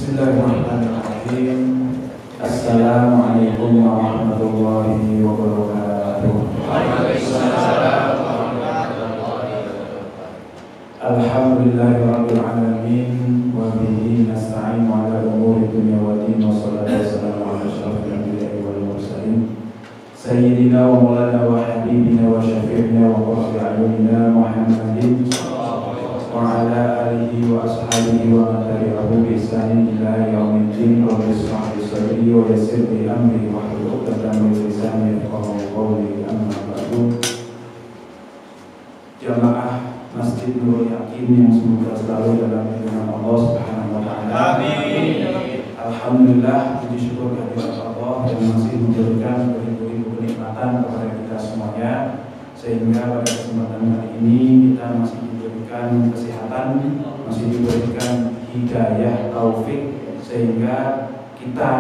Bismillahirrahmanirrahim. Assalamualaikum warahmatullahi wabarakatuh. Waalaikumsalam warahmatullahi wabarakatuh. Alhamdulillahirabbil alamin wa bihi nasta'inu ala umuri dunya waddin wa salatu wassalamu ala asyrafil anbiya'i wal mursalin sayyidina wa maulana wa habibina wa syafi'ina wa qurrati a'yunina Muhammadin wa ala alihi wa ashabihi wa man tabi'ahu bi ihsanin ila yaumiddin. Rabbi ishrah li sadri wa yassir li amri wahlul 'uqdatam min lisani yafqahu qawli. Amma ba'du. Jamaah Masjid Nurul Yakin yang semoga selalu dalam lindungan Allah Subhanahu wa taala. Amin. Alhamdulillah, puji syukur kehadirat Allah yang masih memberikan beribu-ribu kenikmatan kepada kita semuanya, sehingga pada kesempatan hari ini kita masih diberikan kesehatan, masih diberikan hidayah, taufik, sehingga kita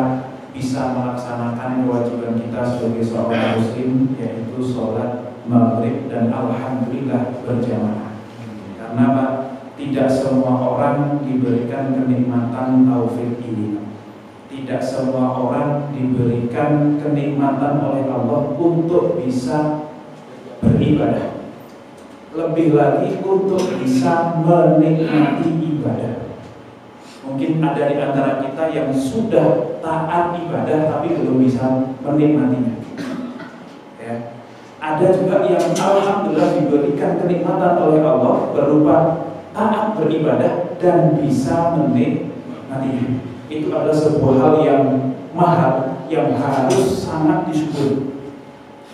bisa melaksanakan kewajiban kita sebagai seorang muslim, yaitu sholat maghrib dan alhamdulillah berjamaah. Karena Pak, tidak semua orang diberikan kenikmatan taufik ini. Tidak semua orang diberikan kenikmatan oleh Allah untuk bisa beribadah. Lebih lagi untuk bisa menikmati ibadah. Mungkin ada di antara kita yang sudah taat ibadah tapi belum bisa menikmatinya. Ya. Ada juga yang alhamdulillah diberikan kenikmatan oleh Allah berupa taat beribadah dan bisa menikmatinya. Itu adalah sebuah hal yang mahal yang harus sangat disyukuri.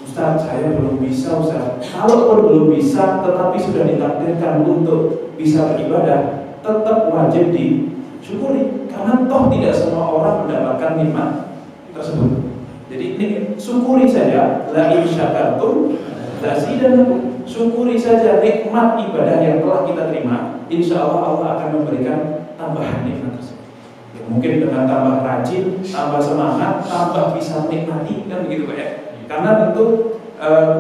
Ustaz, saya belum bisa Ustaz. Kalaupun belum bisa tetapi sudah ditakdirkan untuk bisa beribadah, tetap wajib disyukuri. Karena toh tidak semua orang mendapatkan nikmat tersebut. Jadi ini syukuri saja, la in syakartum lazidannakum. Syukuri saja nikmat ibadah yang telah kita terima. Insya Allah Allah akan memberikan tambahan nikmat tersebut. Ya, mungkin dengan tambah rajin, tambah semangat, tambah bisa menikmati, kan begitu Pak ya. Karena tentu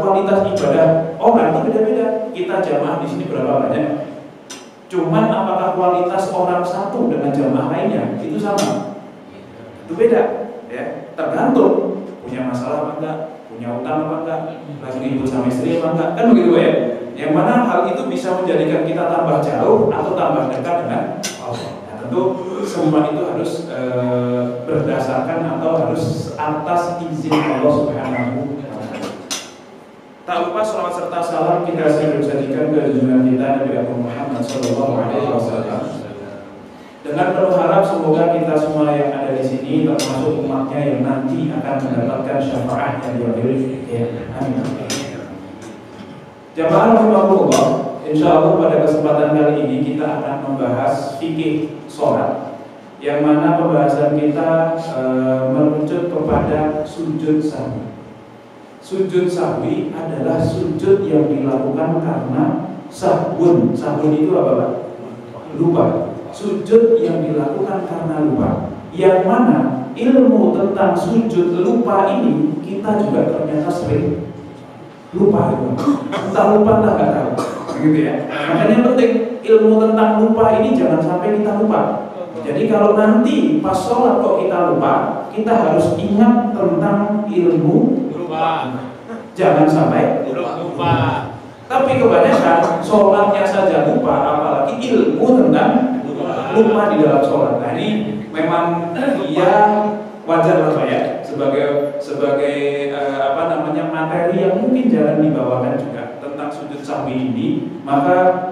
kualitas ibadah orang itu beda-beda. Kita jamaah di sini berapa banyak? Cuman apakah kualitas orang satu dengan jamaah lainnya itu sama? Itu beda, ya. Tergantung punya masalah apa enggak, punya utang apa enggak, lagi ribut sama istri apa enggak, kan begitu ya. Yang mana hal itu bisa menjadikan kita tambah jauh atau tambah dekat dengan Allah. Nah, tentu semua itu harus berdasarkan atau harus atas izin Allah Subhanahu wa taala. Tak lupa salawat serta salam kita sajikan ke junjungan kita Nabi Muhammad sallallahu alaihi wasallam. Dengan penuh harap semoga kita semua yang ada di sini termasuk umatnya yang nanti akan mendapatkan syafaat yang diadili. Ya, amin. Jamaah rahimahullah, insyaallah pada kesempatan kali ini kita akan membahas fikih sholat, yang mana pembahasan kita merujuk kepada sujud sahwi. Sujud sahwi adalah sujud yang dilakukan karena sahwun. Sahwun itu apa Pak? Lupa. Sujud yang dilakukan karena lupa, yang mana ilmu tentang sujud lupa ini kita juga ternyata sering lupa, entah lupa entah nggak tahu, begitu ya. Makanya penting ilmu tentang lupa ini jangan sampai kita lupa. Jadi kalau nanti pas sholat kok kita lupa, kita harus ingat tentang ilmu lupa. Jangan sampai lupa. Tapi kebanyakan sholatnya saja lupa, apalagi ilmu tentang lupa di dalam sholat. Nah ini memang ya wajar lah Pak ya, sebagai materi yang mungkin jarang dibawakan juga tentang sujud sahwi ini, maka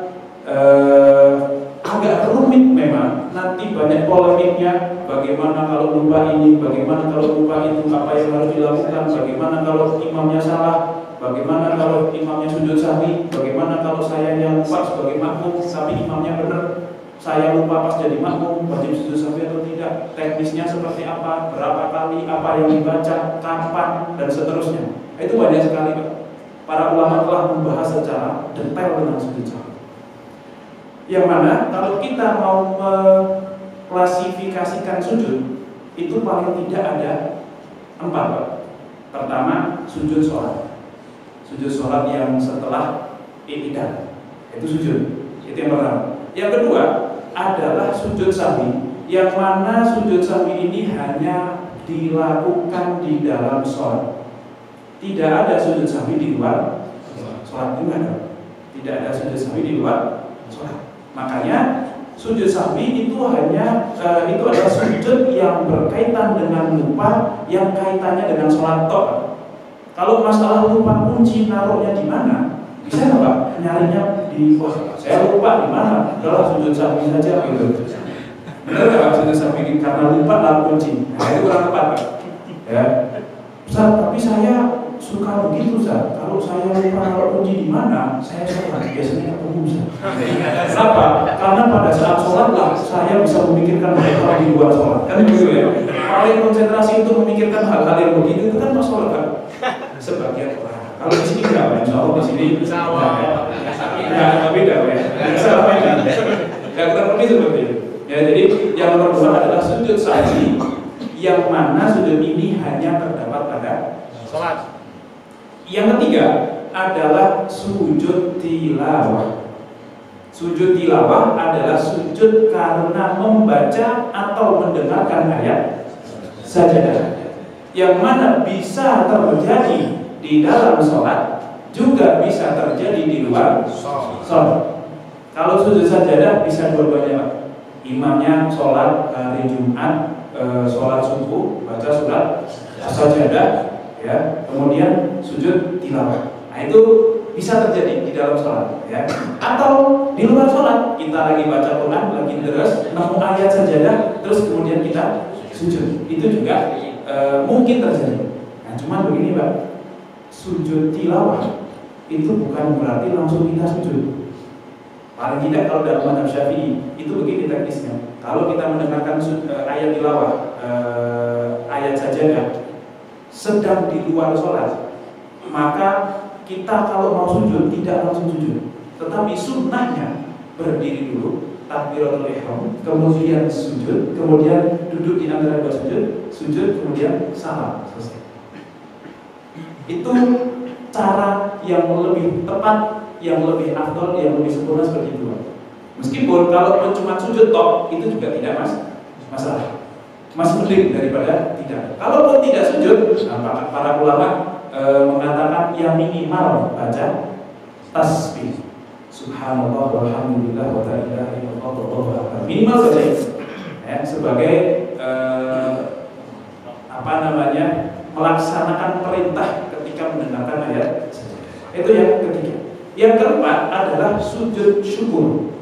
agak rumit memang. Nanti banyak polemiknya, bagaimana kalau lupa ini, bagaimana kalau lupa itu, apa yang harus dilakukan, bagaimana kalau imamnya salah, bagaimana kalau imamnya sujud sahwi, bagaimana kalau saya yang lupa sebagai makmum tapi imamnya benar, saya lupa pas jadi makmum, wajib sujud sahwi atau tidak, teknisnya seperti apa, berapa kali, apa yang dibaca, kapan, dan seterusnya. Itu banyak sekali Pak. Para ulama telah membahas secara detail tentang sujud sahwi. Yang mana kalau kita mau mengklasifikasikan sujud, itu paling tidak ada 4 Pak. Pertama, sujud sholat. Sujud sholat yang setelah i'tidal, itu sujud. Itu yang pertama. Yang kedua adalah sujud sahwi yang mana sujud sahwi ini hanya dilakukan di dalam sholat. Tidak ada sujud sahwi di luar sholat, tidak ada sujud sahwi di luar sholat. Makanya sujud sahwi itu hanya itu adalah sujud yang berkaitan dengan lupa, yang kaitannya dengan sholat tok. Kalau masalah lupa kunci naruhnya di mana, bisa nggak Pak? Nyarinya di saya lupa di mana? Kalau sujud sahwi saja gitu. Benar nggak sujud sahwi karena lupa lalu kunci? Nah itu kurang tepat Pak. Ya, Ustaz, tapi saya suka begitu Ustaz. Kalau saya lupa naruh kunci di mana, saya sholat biasanya ketemu Ustaz. Kenapa? Karena pada saat sholat lah saya bisa memikirkan hal-hal di luar sholat. Kan begitu ya? Paling konsentrasi untuk memikirkan hal-hal yang begitu itu kan pas sholat kan? Sebagian orang. Kalau di sini enggak, insya Allah di sini sama. Enggak beda ya. Sama ya. Enggak kurang lebih seperti itu. Ya, jadi yang nomor 2 adalah sujud sahwi, yang mana sujud ini hanya terdapat pada sholat. Yang ketiga adalah sujud tilawah. Sujud tilawah adalah sujud karena membaca atau mendengarkan ayat sajadah, yang mana bisa terjadi di dalam sholat, juga bisa terjadi di luar sholat. Kalau sujud sajadah bisa dua-duanya Pak. Imamnya sholat hari Jumat, sholat subuh, baca surat sajadah, ya, kemudian sujud tilawah. Nah itu bisa terjadi di dalam sholat, ya. Atau di luar sholat, kita lagi baca Quran, lagi terus nemu ayat sajadah, terus kemudian kita sujud. Itu juga mungkin terjadi. Nah cuman begini Pak, sujud tilawah itu bukan berarti langsung kita sujud. Paling tidak kalau dalam mazhab Syafi'i itu begini teknisnya. Kalau kita mendengarkan ayat tilawah, ayat sajadah sedang di luar sholat, maka kita kalau mau sujud tidak langsung sujud, tetapi sunnahnya berdiri dulu, takbiratul ihram, kemudian sujud, kemudian duduk di antara dua sujud, kemudian salam, selesai. Itu cara yang lebih tepat, yang lebih afdal, yang lebih sempurna seperti itu. Meskipun kalau cuma sujud tok itu juga tidak masalah, masih mending daripada tidak. Kalaupun tidak sujud, para ulama mengatakan yang minimal baca tasbih, subhanallah walhamdulillah wa la ilaha illallah wallahu akbar, minimal saja ya, sebagai melaksanakan perintah ketika mendengarkan ayat. Itu yang ketiga. Yang keempat adalah sujud syukur.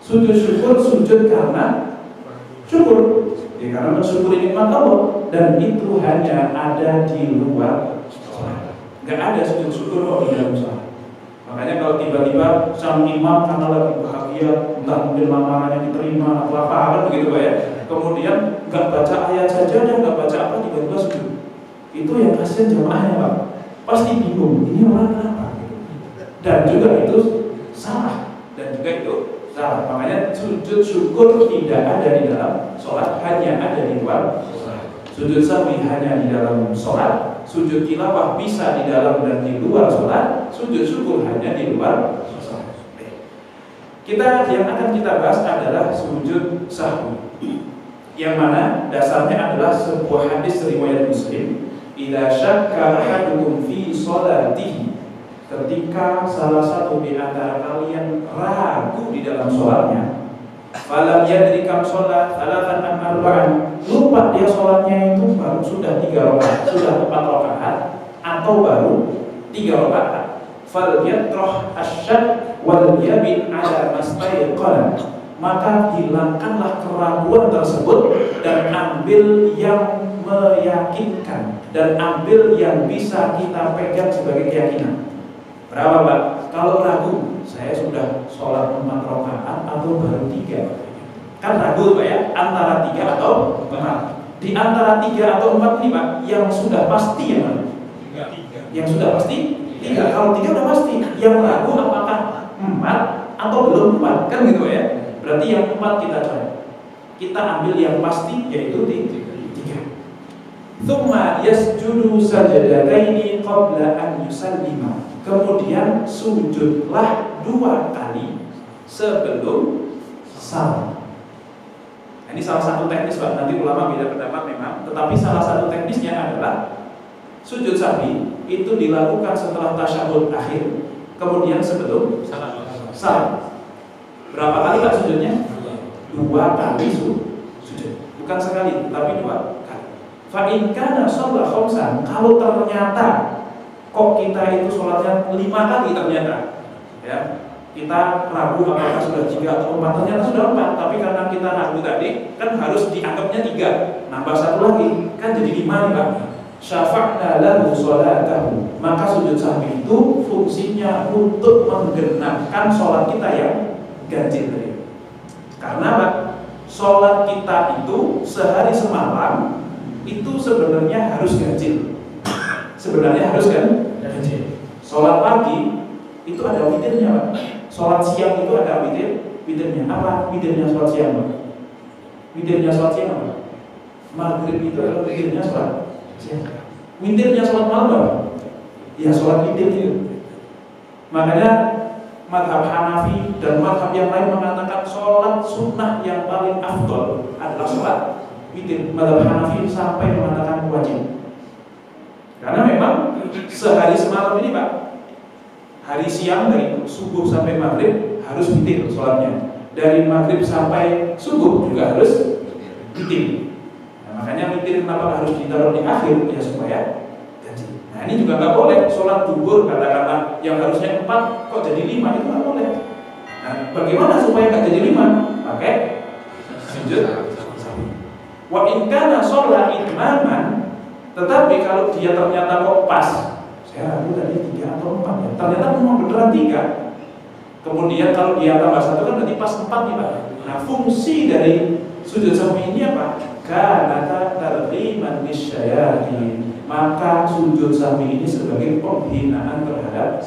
Sujud syukur, sujud karena syukur, ya, karena mensyukuri nikmat Allah, dan itu hanya ada di luar sholat. Gak ada sujud syukur kok di dalam sholat. Makanya kalau tiba-tiba sang imam karena lagi bahagia, entah mungkin lamarannya diterima atau apa kan begitu Pak ya, kemudian gak baca ayat saja dan gak baca apa, tiba-tiba sujud. Itu yang kasihan jamaahnya Pak, pasti bingung ini orang kenapa. Dan juga itu salah, salah. Makanya sujud syukur tidak ada di dalam sholat, hanya ada di luar sholat. Sujud sahwi hanya di dalam sholat, sujud tilawah bisa di dalam dan di luar sholat, sujud syukur hanya di luar sholat. Yang akan kita bahas adalah sujud sahwi, yang mana dasarnya adalah sebuah hadis riwayat Muslim. Idza syakka ahadukum fi sholatihi, ketika salah satu di antara kalian ragu di dalam sholatnya, falam yadri kam sholat salatan am arba'an, lupa dia sholatnya itu baru sudah 3 rakaat, sudah 4 rakaat, atau baru 3 rakaat, fal yatrah asyak wal yabin ala mastayqana, maka hilangkanlah keraguan tersebut dan ambil yang meyakinkan, dan ambil yang bisa kita pegang sebagai keyakinan. Berapa Pak? Kalau ragu, saya sudah sholat 4 rakaat atau baru 3? Kan ragu Pak ya, antara 3 atau 4. Di antara 3 atau 4 ini Pak, yang sudah pasti ya Pak? 3. Yang sudah pasti? 3. Kalau 3 sudah pasti. Yang ragu apakah 4 atau belum 4? Kan gitu ya. Berarti yang 4 kita cari. Kita ambil yang pasti, yaitu 3. Tsumma yasjudu sajadataini qabla an yusallima. Kemudian sujudlah 2 kali sebelum salam. ini salah satu teknis Pak, nanti ulama beda pendapat memang, tetapi salah satu teknisnya adalah sujud sahwi itu dilakukan setelah tasyahud akhir, kemudian sebelum salam. Berapa kali Pak sujudnya? 2 kali sujud. Bukan sekali, tapi 2 kali. Fa in kana shalla khamsan, kalau ternyata kok kita itu sholatnya 5 kali ternyata, ya kita ragu apakah sudah 3 atau 4, ternyata sudah 4, tapi karena kita ragu tadi kan harus dianggapnya 3, nambah 1 lagi kan jadi 5 nih Pak. Syafa'na lahu sholatahu, maka sujud sahwi itu fungsinya untuk menggenapkan sholat kita yang ganjil tadi. Karena Pak, sholat kita itu sehari semalam itu sebenarnya harus ganjil. Sebenarnya harus kan ganjil. Sholat pagi itu ada witirnya Pak. Sholat siang itu ada witirnya. Apa witirnya sholat siang Pak? Witirnya sholat siang apa? Maghrib itu adalah witirnya sholat siang. Witirnya sholat malam apa? Ya sholat witir itu. Makanya mazhab Hanafi dan mazhab yang lain mengatakan sholat sunnah yang paling afdol adalah sholat witir. Mazhab Hanafi sampai mengatakan wajib. Karena memang sehari semalam ini Pak, hari siang dari subuh sampai maghrib harus witir sholatnya. Dari maghrib sampai subuh juga harus witir. Nah, makanya witir kenapa harus ditaruh di akhir? Ya supaya ganjil. Nah ini juga nggak boleh sholat duhur katakanlah yang harusnya 4 kok jadi 5, itu nggak boleh. Nah bagaimana supaya nggak jadi 5? Pakai sujud. Wa in kana sholat imaman, tetapi kalau dia ternyata kok pas, saya ragu tadi 3 atau 4 ya, ternyata memang beneran 3. Kemudian kalau dia tambah 1 kan berarti pas 4 nih Pak. Nah fungsi dari sujud sahwi ini apa? Kanata targhiman lisyayatin, maka sujud sahwi ini sebagai penghinaan terhadap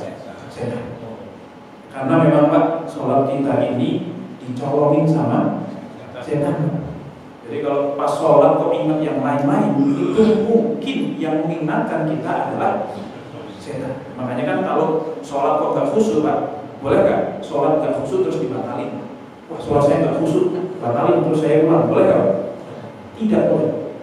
setan. Karena memang Pak, sholat kita ini dicolongin sama setan. Jadi kalau pas sholat kok ingat yang lain-lain, itu mungkin yang mengingatkan kita adalah setan. Makanya kan kalau sholat kok gak khusyuk Pak, boleh gak sholat gak khusyuk terus dibatalin? Wah sholat saya gak khusyuk, batalin terus saya ulang, boleh gak? Tidak boleh.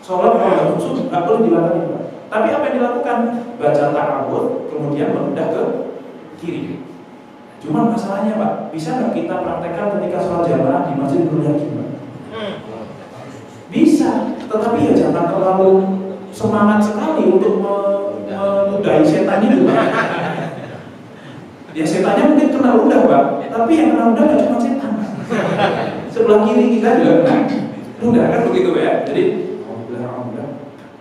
Sholat kalau gak khusyuk gak boleh dibatalin Pak. Tapi apa yang dilakukan? Baca ta'awudz, kemudian menghadap ke kiri. Cuma masalahnya Pak, bisa gak kita praktekkan ketika sholat jamaah di Masjid Nurul Yakin Pak? Bisa, tetapi ya jangan terlalu semangat sekali untuk meludahi setan itu Pak. Ya setannya mungkin kena ludah Pak, tapi yang kena ludah gak cuma setan. Sebelah kiri kita juga kena ludah kan begitu ya. Jadi alhamdulillah,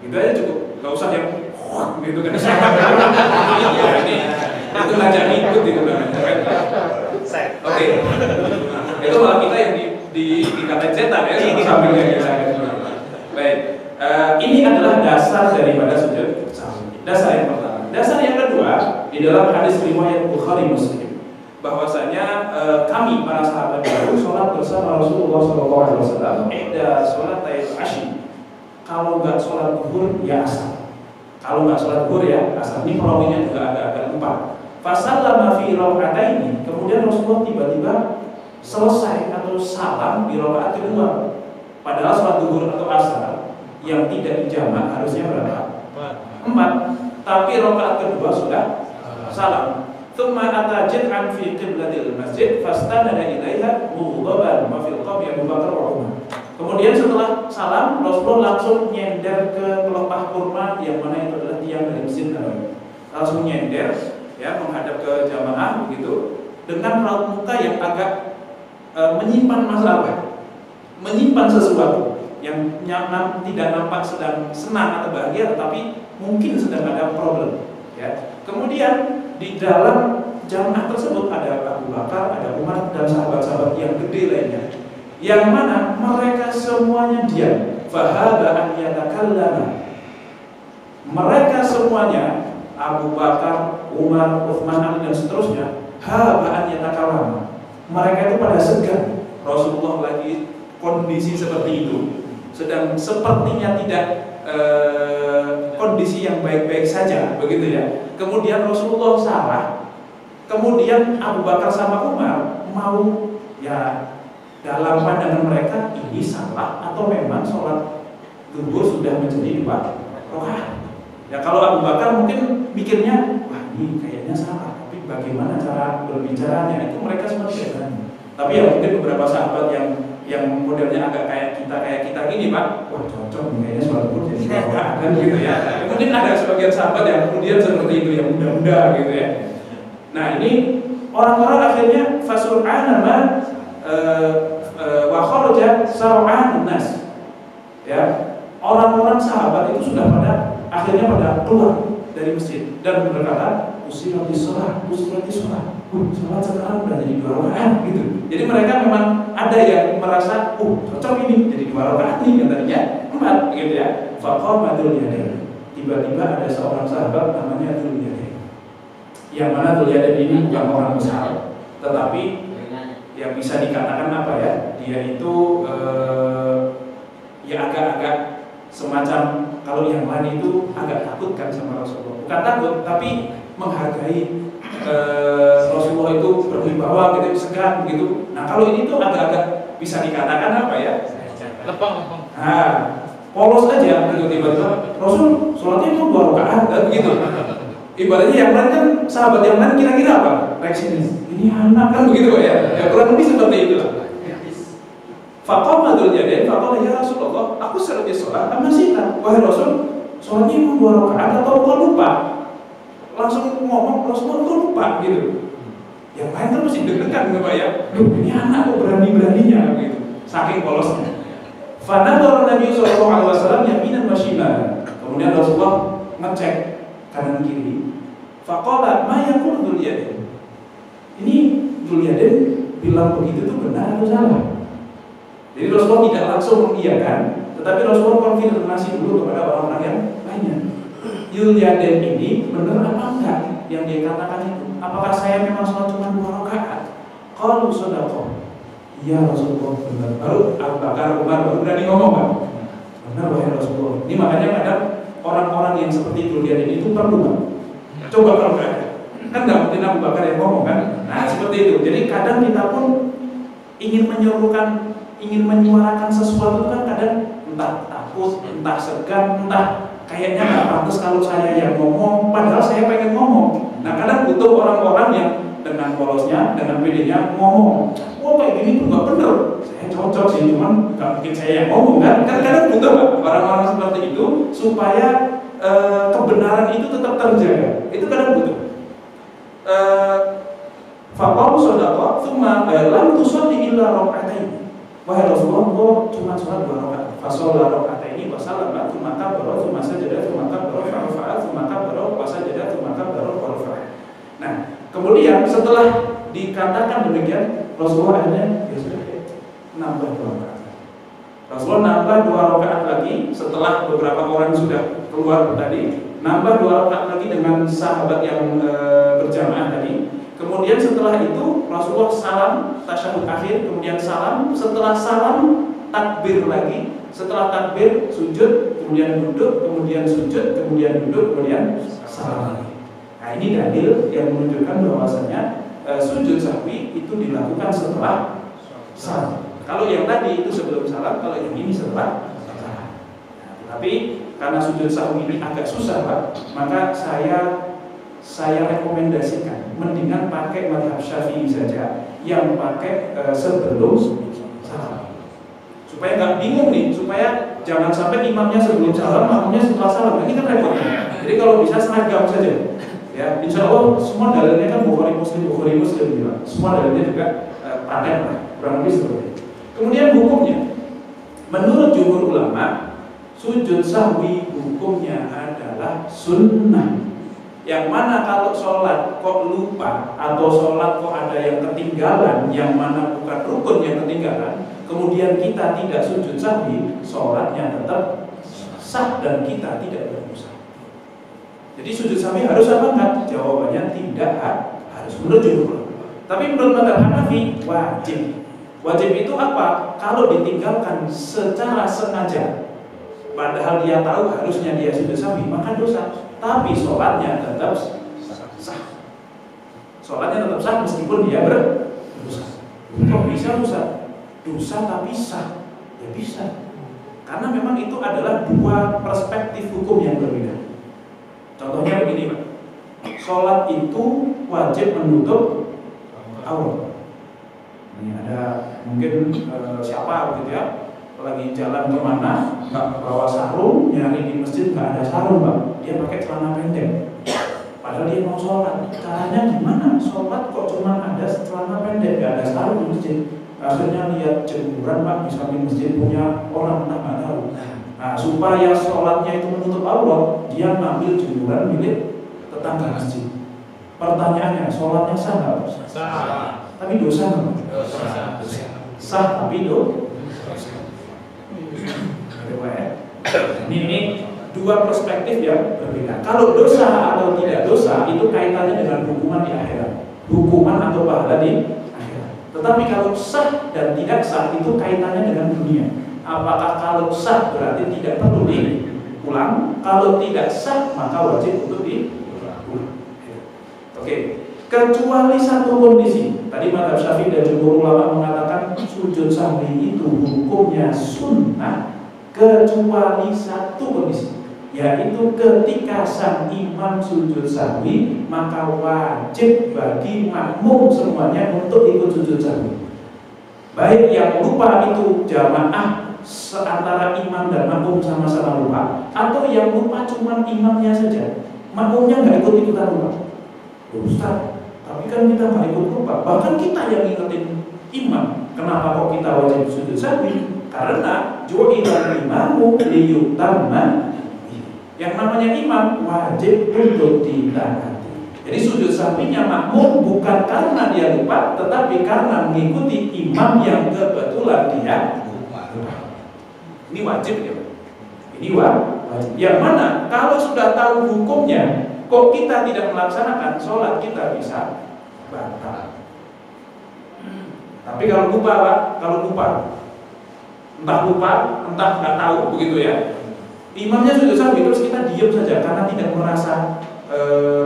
gitu aja cukup, gak usah yang gitu kan. Ya ini itu ngajak ikut gitu kan. Oke, itu malah kita yang dikatain setan ya, sampingnya kita. Baik, ini adalah dasar daripada sujud sahwi. Dasar yang pertama. Dasar yang kedua di dalam hadis riwayat Bukhari Muslim, bahwasanya kami para sahabat baru sholat bersama Rasulullah SAW. Sholat asy. Kalau nggak sholat zuhur ya asar. Kalau nggak sholat zuhur ya asar. Ini perawinya juga agak-agak lupa. Fasallama fi raka'ataini. Kemudian Rasulullah tiba-tiba selesai atau salam di rakaat kedua. Padahal sholat zuhur atau asar yang tidak dijamak harusnya berapa? 4. Tapi rakaat kedua sudah salam. Tsumma atajid an fi qiblatil masjid fastanada ilaiha mughdaban ma fil qawmi Abu Bakar wa Umar. Kemudian setelah salam Rasulullah langsung nyender ke pelepah kurma yang mana itu adalah tiang dari Masjid Nabawi. Langsung nyender ya menghadap ke jamaah begitu dengan raut muka yang agak menyimpan masalah, menyimpan sesuatu yang tidak nampak sedang senang atau bahagia, tetapi mungkin sedang ada problem. Ya. Kemudian di dalam jamaah tersebut ada Abu Bakar, ada Umar dan sahabat-sahabat yang gede lainnya, yang mana mereka semuanya diam. Fahaba an yatakallama. Mereka semuanya Abu Bakar, Umar, Utsman, Ali dan seterusnya, haba an yatakallama. Mereka itu pada segan. Rasulullah lagi kondisi seperti itu, sedang sepertinya tidak kondisi yang baik-baik saja, begitu ya. Kemudian Rasulullah salah, kemudian Abu Bakar sama Umar mau ya dalam pandangan mereka ini salah atau memang sholat zuhur sudah menjadi 2 rakaat. Ya kalau Abu Bakar mungkin mikirnya, wah ini kayaknya salah, tapi bagaimana cara berbicaranya itu mereka semua tidak berani. Tapi ya mungkin beberapa sahabat yang modelnya agak kayak kita gini, Pak, wah cocok kayaknya sholat zuhur jadi 2 rakaat kan gitu ya. Mungkin ada sebagian sahabat yang kemudian seperti itu, yang muda-muda gitu ya. Nah ini orang-orang akhirnya fasur'an nama wa kharaja sar'an nas. Ya, orang-orang sahabat itu sudah akhirnya pada keluar dari masjid dan berkata, usiratis sholat. Sholat sekarang udah jadi 2 rakaat gitu. Jadi mereka memang ada yang merasa, cocok ini jadi 2 rakaat nih, yang tadinya 4 gitu ya. Faqama Dzul Yadain. Tiba-tiba ada seorang sahabat namanya Dzul Yadain. Yang mana Dzul Yadain ini bukan orang besar, tetapi yang bisa dikatakan apa ya? Dia itu ya agak-agak semacam, kalau yang lain itu agak takut kan sama Rasulullah. Bukan takut, tapi menghargai Rasulullah itu berwibawa gitu, segan gitu. Nah kalau ini tuh agak-agak bisa dikatakan apa ya? Lepang. Nah, polos aja gitu, tiba-tiba Rasul sholatnya itu 2 rakaat kan begitu. Ibaratnya yang lain kan, sahabat yang lain kira-kira apa reaksinya? Ini anak kan begitu ya? Ya kurang lebih seperti itu lah. Faqama Dzul Yadain faqala ya Rasulullah, aku selesai sholat, masih tak? Wahai Rasul, sholatnya itu 2 rakaat atau kau lupa? Langsung ngomong, Rasulullah kau lupa gitu. Yang lain kan mesti deg-degan gitu Pak ya. Duh, ini anak kok berani-beraninya gitu. Saking polosnya. Fanadhara Nabi sallallahu alaihi wasallam yaminan wa shimalan. Kemudian Rasulullah ngecek kanan kiri. Faqala ma yaqulu Dzul Yadain. Ini Dzul Yadain bilang begitu itu benar atau salah? Jadi Rasulullah tidak langsung mengiyakan, tetapi Rasulullah konfirmasi dulu kepada orang-orang yang lainnya. Dzul Yadain ini benar apa enggak yang dia katakan itu? Apakah saya memang sholat cuma 2 rakaat? Qalu shadaqah. Iya Rasulullah benar. Baru Abu Bakar, Umar baru berani ngomong kan? Benar wahai Rasulullah. Ini makanya kadang orang-orang yang seperti Dzul Yadain itu perlu kan? Coba kalau enggak ada, kan nggak mungkin Abu Bakar yang ngomong kan? Nah seperti itu. Jadi kadang kita pun ingin menyerukan, ingin menyuarakan sesuatu kan kadang entah takut, entah segan, entah kayaknya nggak pantas kalau saya yang ngomong, padahal saya pengen ngomong. Nah kadang butuh orang-orang yang dengan polosnya, dengan pedenya ngomong. Oh kayak gini tuh nggak bener. Saya cocok sih, cuman nggak mungkin saya yang ngomong kan? Kadang butuh orang-orang seperti itu supaya kebenaran itu tetap terjaga. Itu kadang butuh. Faqalu shadaqah, tsumma lam tusalli illa rak'atain. Wahai Rasulullah, kok cuma sholat 2 rakaat. Fasalla rak'ataini wa sallama, tsumma kabbara, tsumma sajada, tsumma kabbara, fa rafa'a, tsumma kabbara, wa sajada, tsumma kabbara, wa rafa'a. Nah, kemudian setelah dikatakan demikian, Rasulullah akhirnya ya sudah nambah 2 rakaat. Rasulullah nambah 2 rakaat lagi setelah beberapa orang sudah keluar tadi, nambah 2 rakaat lagi dengan sahabat yang berjamaah tadi. Kemudian setelah itu Rasulullah salam tasyahud akhir, kemudian salam, setelah salam takbir lagi, setelah takbir sujud, kemudian duduk, kemudian sujud, kemudian duduk, kemudian salam lagi. Nah ini dalil yang menunjukkan bahwasanya sujud sahwi itu dilakukan setelah salam. Kalau yang tadi itu sebelum salam, kalau yang ini setelah salam. Tapi karena sujud sahwi ini agak susah Pak, maka saya rekomendasikan mendingan pakai mazhab Syafi'i saja yang pakai sebelum salam. Supaya nggak bingung nih, supaya jangan sampai imamnya sebelum salam, makmumnya setelah salam. Ini kan repotnya. Jadi kalau bisa seragam saja. Ya, insya Allah semua dalilnya kan Bukhari Muslim juga. Semua dalilnya juga paten lah, kurang lebih seperti itu. Kemudian hukumnya, menurut jumhur ulama, sujud sahwi hukumnya adalah sunnah. Yang mana kalau sholat kok lupa atau sholat kok ada yang ketinggalan, yang mana bukan rukun yang ketinggalan, kemudian kita tidak sujud sahwi, sholatnya tetap sah dan kita tidak berdosa. Jadi sujud sahwi harus apa enggak? Jawabannya tidak harus, menurut jumhur. Tapi menurut mazhab Hanafi wajib. Wajib itu apa? Kalau ditinggalkan secara sengaja, padahal dia tahu harusnya dia sujud sahwi, maka dosa. Tapi sholatnya tetap sah. Sholatnya tetap sah meskipun dia berdosa. Kok bisa dosa? 2 dosa tapi sah, ya bisa. Karena memang itu adalah dua perspektif hukum yang berbeda. Contohnya begini Pak, sholat itu wajib menutup aurat. Ini ada mungkin siapa gitu ya, lagi jalan kemana nggak bawa sarung, nyari di masjid nggak ada sarung Pak, dia pakai celana pendek. Padahal dia mau sholat, caranya gimana? Sholat kok cuma ada celana pendek, nggak ada sarung di masjid. Akhirnya lihat jemuran Pak di samping masjid punya orang entah nggak tahu. Nah supaya sholatnya itu menutup aurat, dia ngambil jemuran milik tetangga masjid. Pertanyaannya, sholatnya sah nggak? Sah. Tapi dosa nggak? Dosa. Sah tapi dosa. Ini dua perspektif yang berbeda. Kalau dosa atau tidak dosa itu kaitannya dengan hukuman di akhirat, hukuman atau pahala di. Tetapi kalau sah dan tidak sah itu kaitannya dengan dunia. Apakah kalau sah berarti tidak perlu diulang? Kalau tidak sah maka wajib untuk diulang. Oke. Kecuali satu kondisi. Tadi mazhab Syafi'i dan jumhur ulama mengatakan sujud sahwi itu hukumnya sunnah kecuali satu kondisi, yaitu ketika sang imam sujud sahwi maka wajib bagi makmum semuanya untuk ikut sujud sahwi. Baik yang lupa itu jamaah seantara imam dan makmum sama-sama lupa, atau yang lupa cuma imamnya saja, makmumnya nggak ikut-ikutan lupa. Ustaz, tapi kan kita nggak ikut lupa, bahkan kita yang ingetin imam. Kenapa kok kita wajib sujud sahwi? Karena ju'ilal imamu liyutamma. Yang namanya imam wajib untuk ditaati. Jadi sujud sahwinya makmum bukan karena dia lupa, tetapi karena mengikuti imam yang kebetulan dia lupa. Ini wajib ya. Ini wajib. Yang mana kalau sudah tahu hukumnya, kok kita tidak melaksanakan, sholat kita bisa batal. Tapi kalau lupa Pak, entah lupa, entah nggak tahu begitu ya. Imamnya sujud sahwi terus kita diam saja karena tidak merasa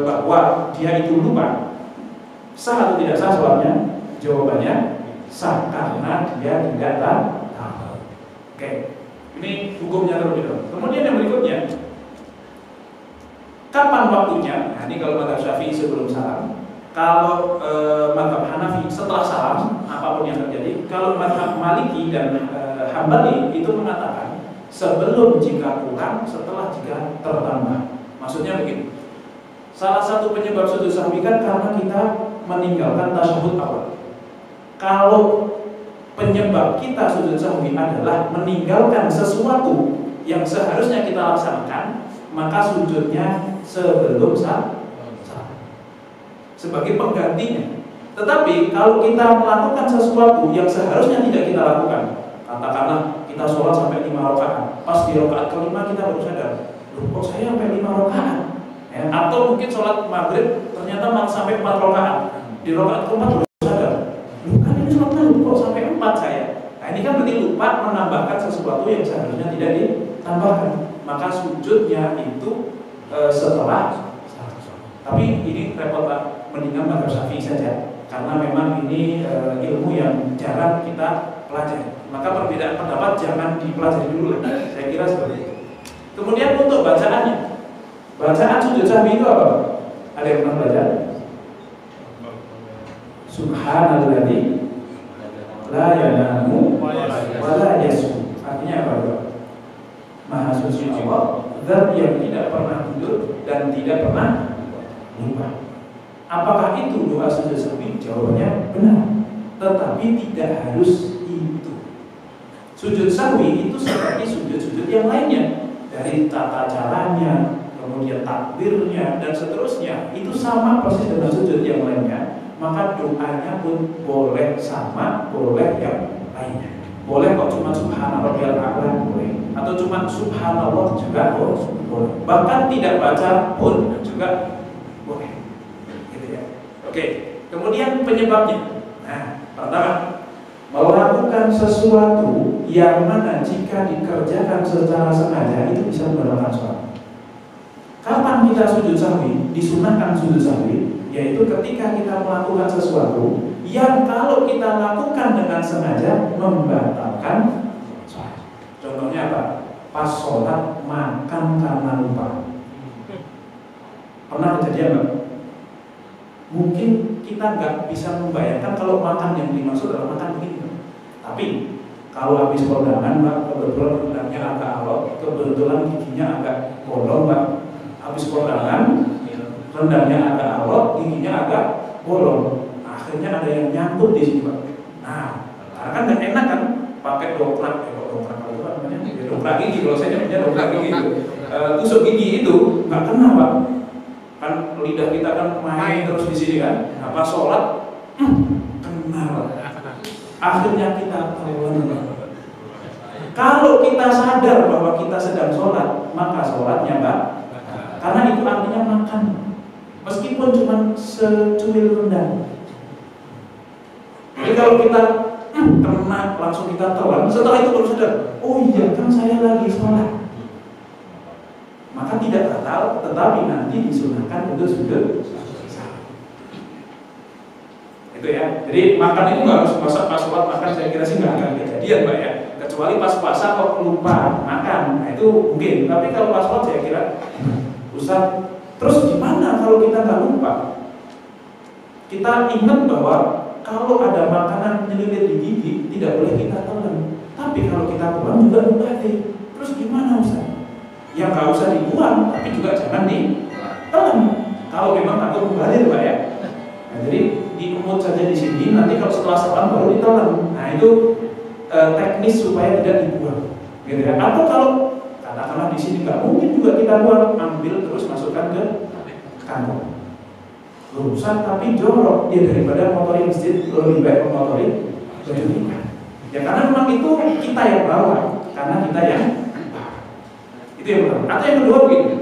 bahwa dia itu lupa. Sah atau tidak sah sholatnya? Jawabannya sah karena dia tidak tahu. Oke, ini hukumnya terlebih dahulu. Kemudian yang berikutnya, kapan waktunya? Nah, ini kalau mazhab Syafi'i sebelum salam. Kalau mazhab Hanafi setelah salam, apapun yang terjadi. Kalau mazhab Maliki dan Hambali itu mengatakan sebelum jika kurang, setelah jika tertambah. Maksudnya begini. Salah satu penyebab sujud sahwi kan karena kita meninggalkan tasyahud awal. Kalau penyebab kita sujud sahwi adalah meninggalkan sesuatu yang seharusnya kita laksanakan, maka sujudnya sebelum salam sebagai penggantinya. Tetapi kalau kita melakukan sesuatu yang seharusnya tidak kita lakukan, katakanlah kita sholat sampai 5 rakaat, pas di rakaat kelima kita baru sadar, loh kok saya sampai 5 rakaat? Ya, atau mungkin sholat maghrib ternyata malah sampai 4 rakaat, di rakaat keempat baru sadar, loh kan ini sholat maghrib kok sampai 4 saya? Nah ini kan berarti lupa menambahkan sesuatu yang seharusnya tidak ditambahkan, maka sujudnya itu setelah. Tapi ini repot Pak, mendingan mazhab Syafi'i saja karena memang ini ilmu yang jarang kita pelajari. Maka perbedaan pendapat jangan dipelajari dulu lah. Saya kira seperti itu. Kemudian untuk bacaannya, bacaan sujud sahwi itu apa? Ada yang pernah baca? Subhanalladzi la yanamu wa la yasum. Artinya apa? Maha suci Allah, zat yang tidak pernah tidur dan tidak pernah lupa. Apakah itu doa sujud sahwi? Jawabannya benar, tetapi tidak harus itu. Sujud sahwi itu seperti sujud-sujud yang lainnya, dari tata caranya, kemudian takbirnya dan seterusnya, itu sama persis dengan sujud yang lainnya. Maka doanya pun boleh sama, boleh yang lainnya. Boleh kok cuma subhanarabbiyal a'la boleh, atau cuma subhanallah juga boleh. Bahkan tidak baca pun juga boleh. Gitu ya. Oke, kemudian penyebabnya. Nah, pertama, melakukan sesuatu yang mana jika dikerjakan secara sengaja itu bisa membatalkan sholat. Kapan kita sujud sahwi? Disunahkan sujud sahwi yaitu ketika kita melakukan sesuatu yang kalau kita lakukan dengan sengaja membatalkan sholat. Contohnya apa? Pas sholat makan karena lupa. Pernah kejadian nggak? Mungkin kita nggak bisa membayangkan kalau makan yang dimaksud adalah makan begini. Tapi kalau habis kondangan, Mbak, kebetulan rendangnya agak alot, kebetulan giginya agak bolong, Mbak. Habis kondangan, rendangnya agak alot, giginya agak bolong. Akhirnya ada yang nyangkut di sini, Mbak. Nah, karena kan nggak enak kan, pakai dongkrak, dongkrak apa itu namanya? Ya, dongkrak gigi, kalau saya nyebutnya dongkrak gigi itu. Tusuk gigi itu nggak kena, Pak. Kan lidah kita kan main terus di sini kan. Nah, pas sholat, kena, Pak. Akhirnya kita telan. Kalau kita sadar bahwa kita sedang sholat, maka sholatnya Mbak, karena itu artinya makan, meskipun cuma secuil rendang. Jadi kalau kita kena langsung kita telan, setelah itu baru sadar, oh iya kan saya lagi sholat, maka tidak batal, tetapi nanti disunahkan untuk sujud. Itu ya. Jadi makan itu nggak harus pas sholat makan, saya kira sih nggak akan kejadian, Mbak ya. Kecuali pas puasa kok lupa makan, nah itu mungkin. Tapi kalau pas sholat saya kira, Ustaz, terus gimana kalau kita nggak lupa? Kita ingat bahwa kalau ada makanan nyelilit di gigi tidak boleh kita telan. Tapi kalau kita buang juga mubazir. Terus gimana, Ustaz? Ya nggak usah dibuang, tapi juga jangan ditelan. Kalau memang takut mubazir, Mbak ya. Nah, jadi diumut saja di sini. Nanti kalau setelah salam baru ditelan. Nah itu teknis supaya tidak dibuang, gitu ya. Atau kalau katakanlah di sini nggak mungkin juga kita buang, ambil terus masukkan ke kantong. Urusan tapi jorok dia daripada motori masjid, lebih baik memotori baju kita. Ya karena memang itu kita yang bawa, karena kita yang itu yang pertama. Atau yang kedua begini,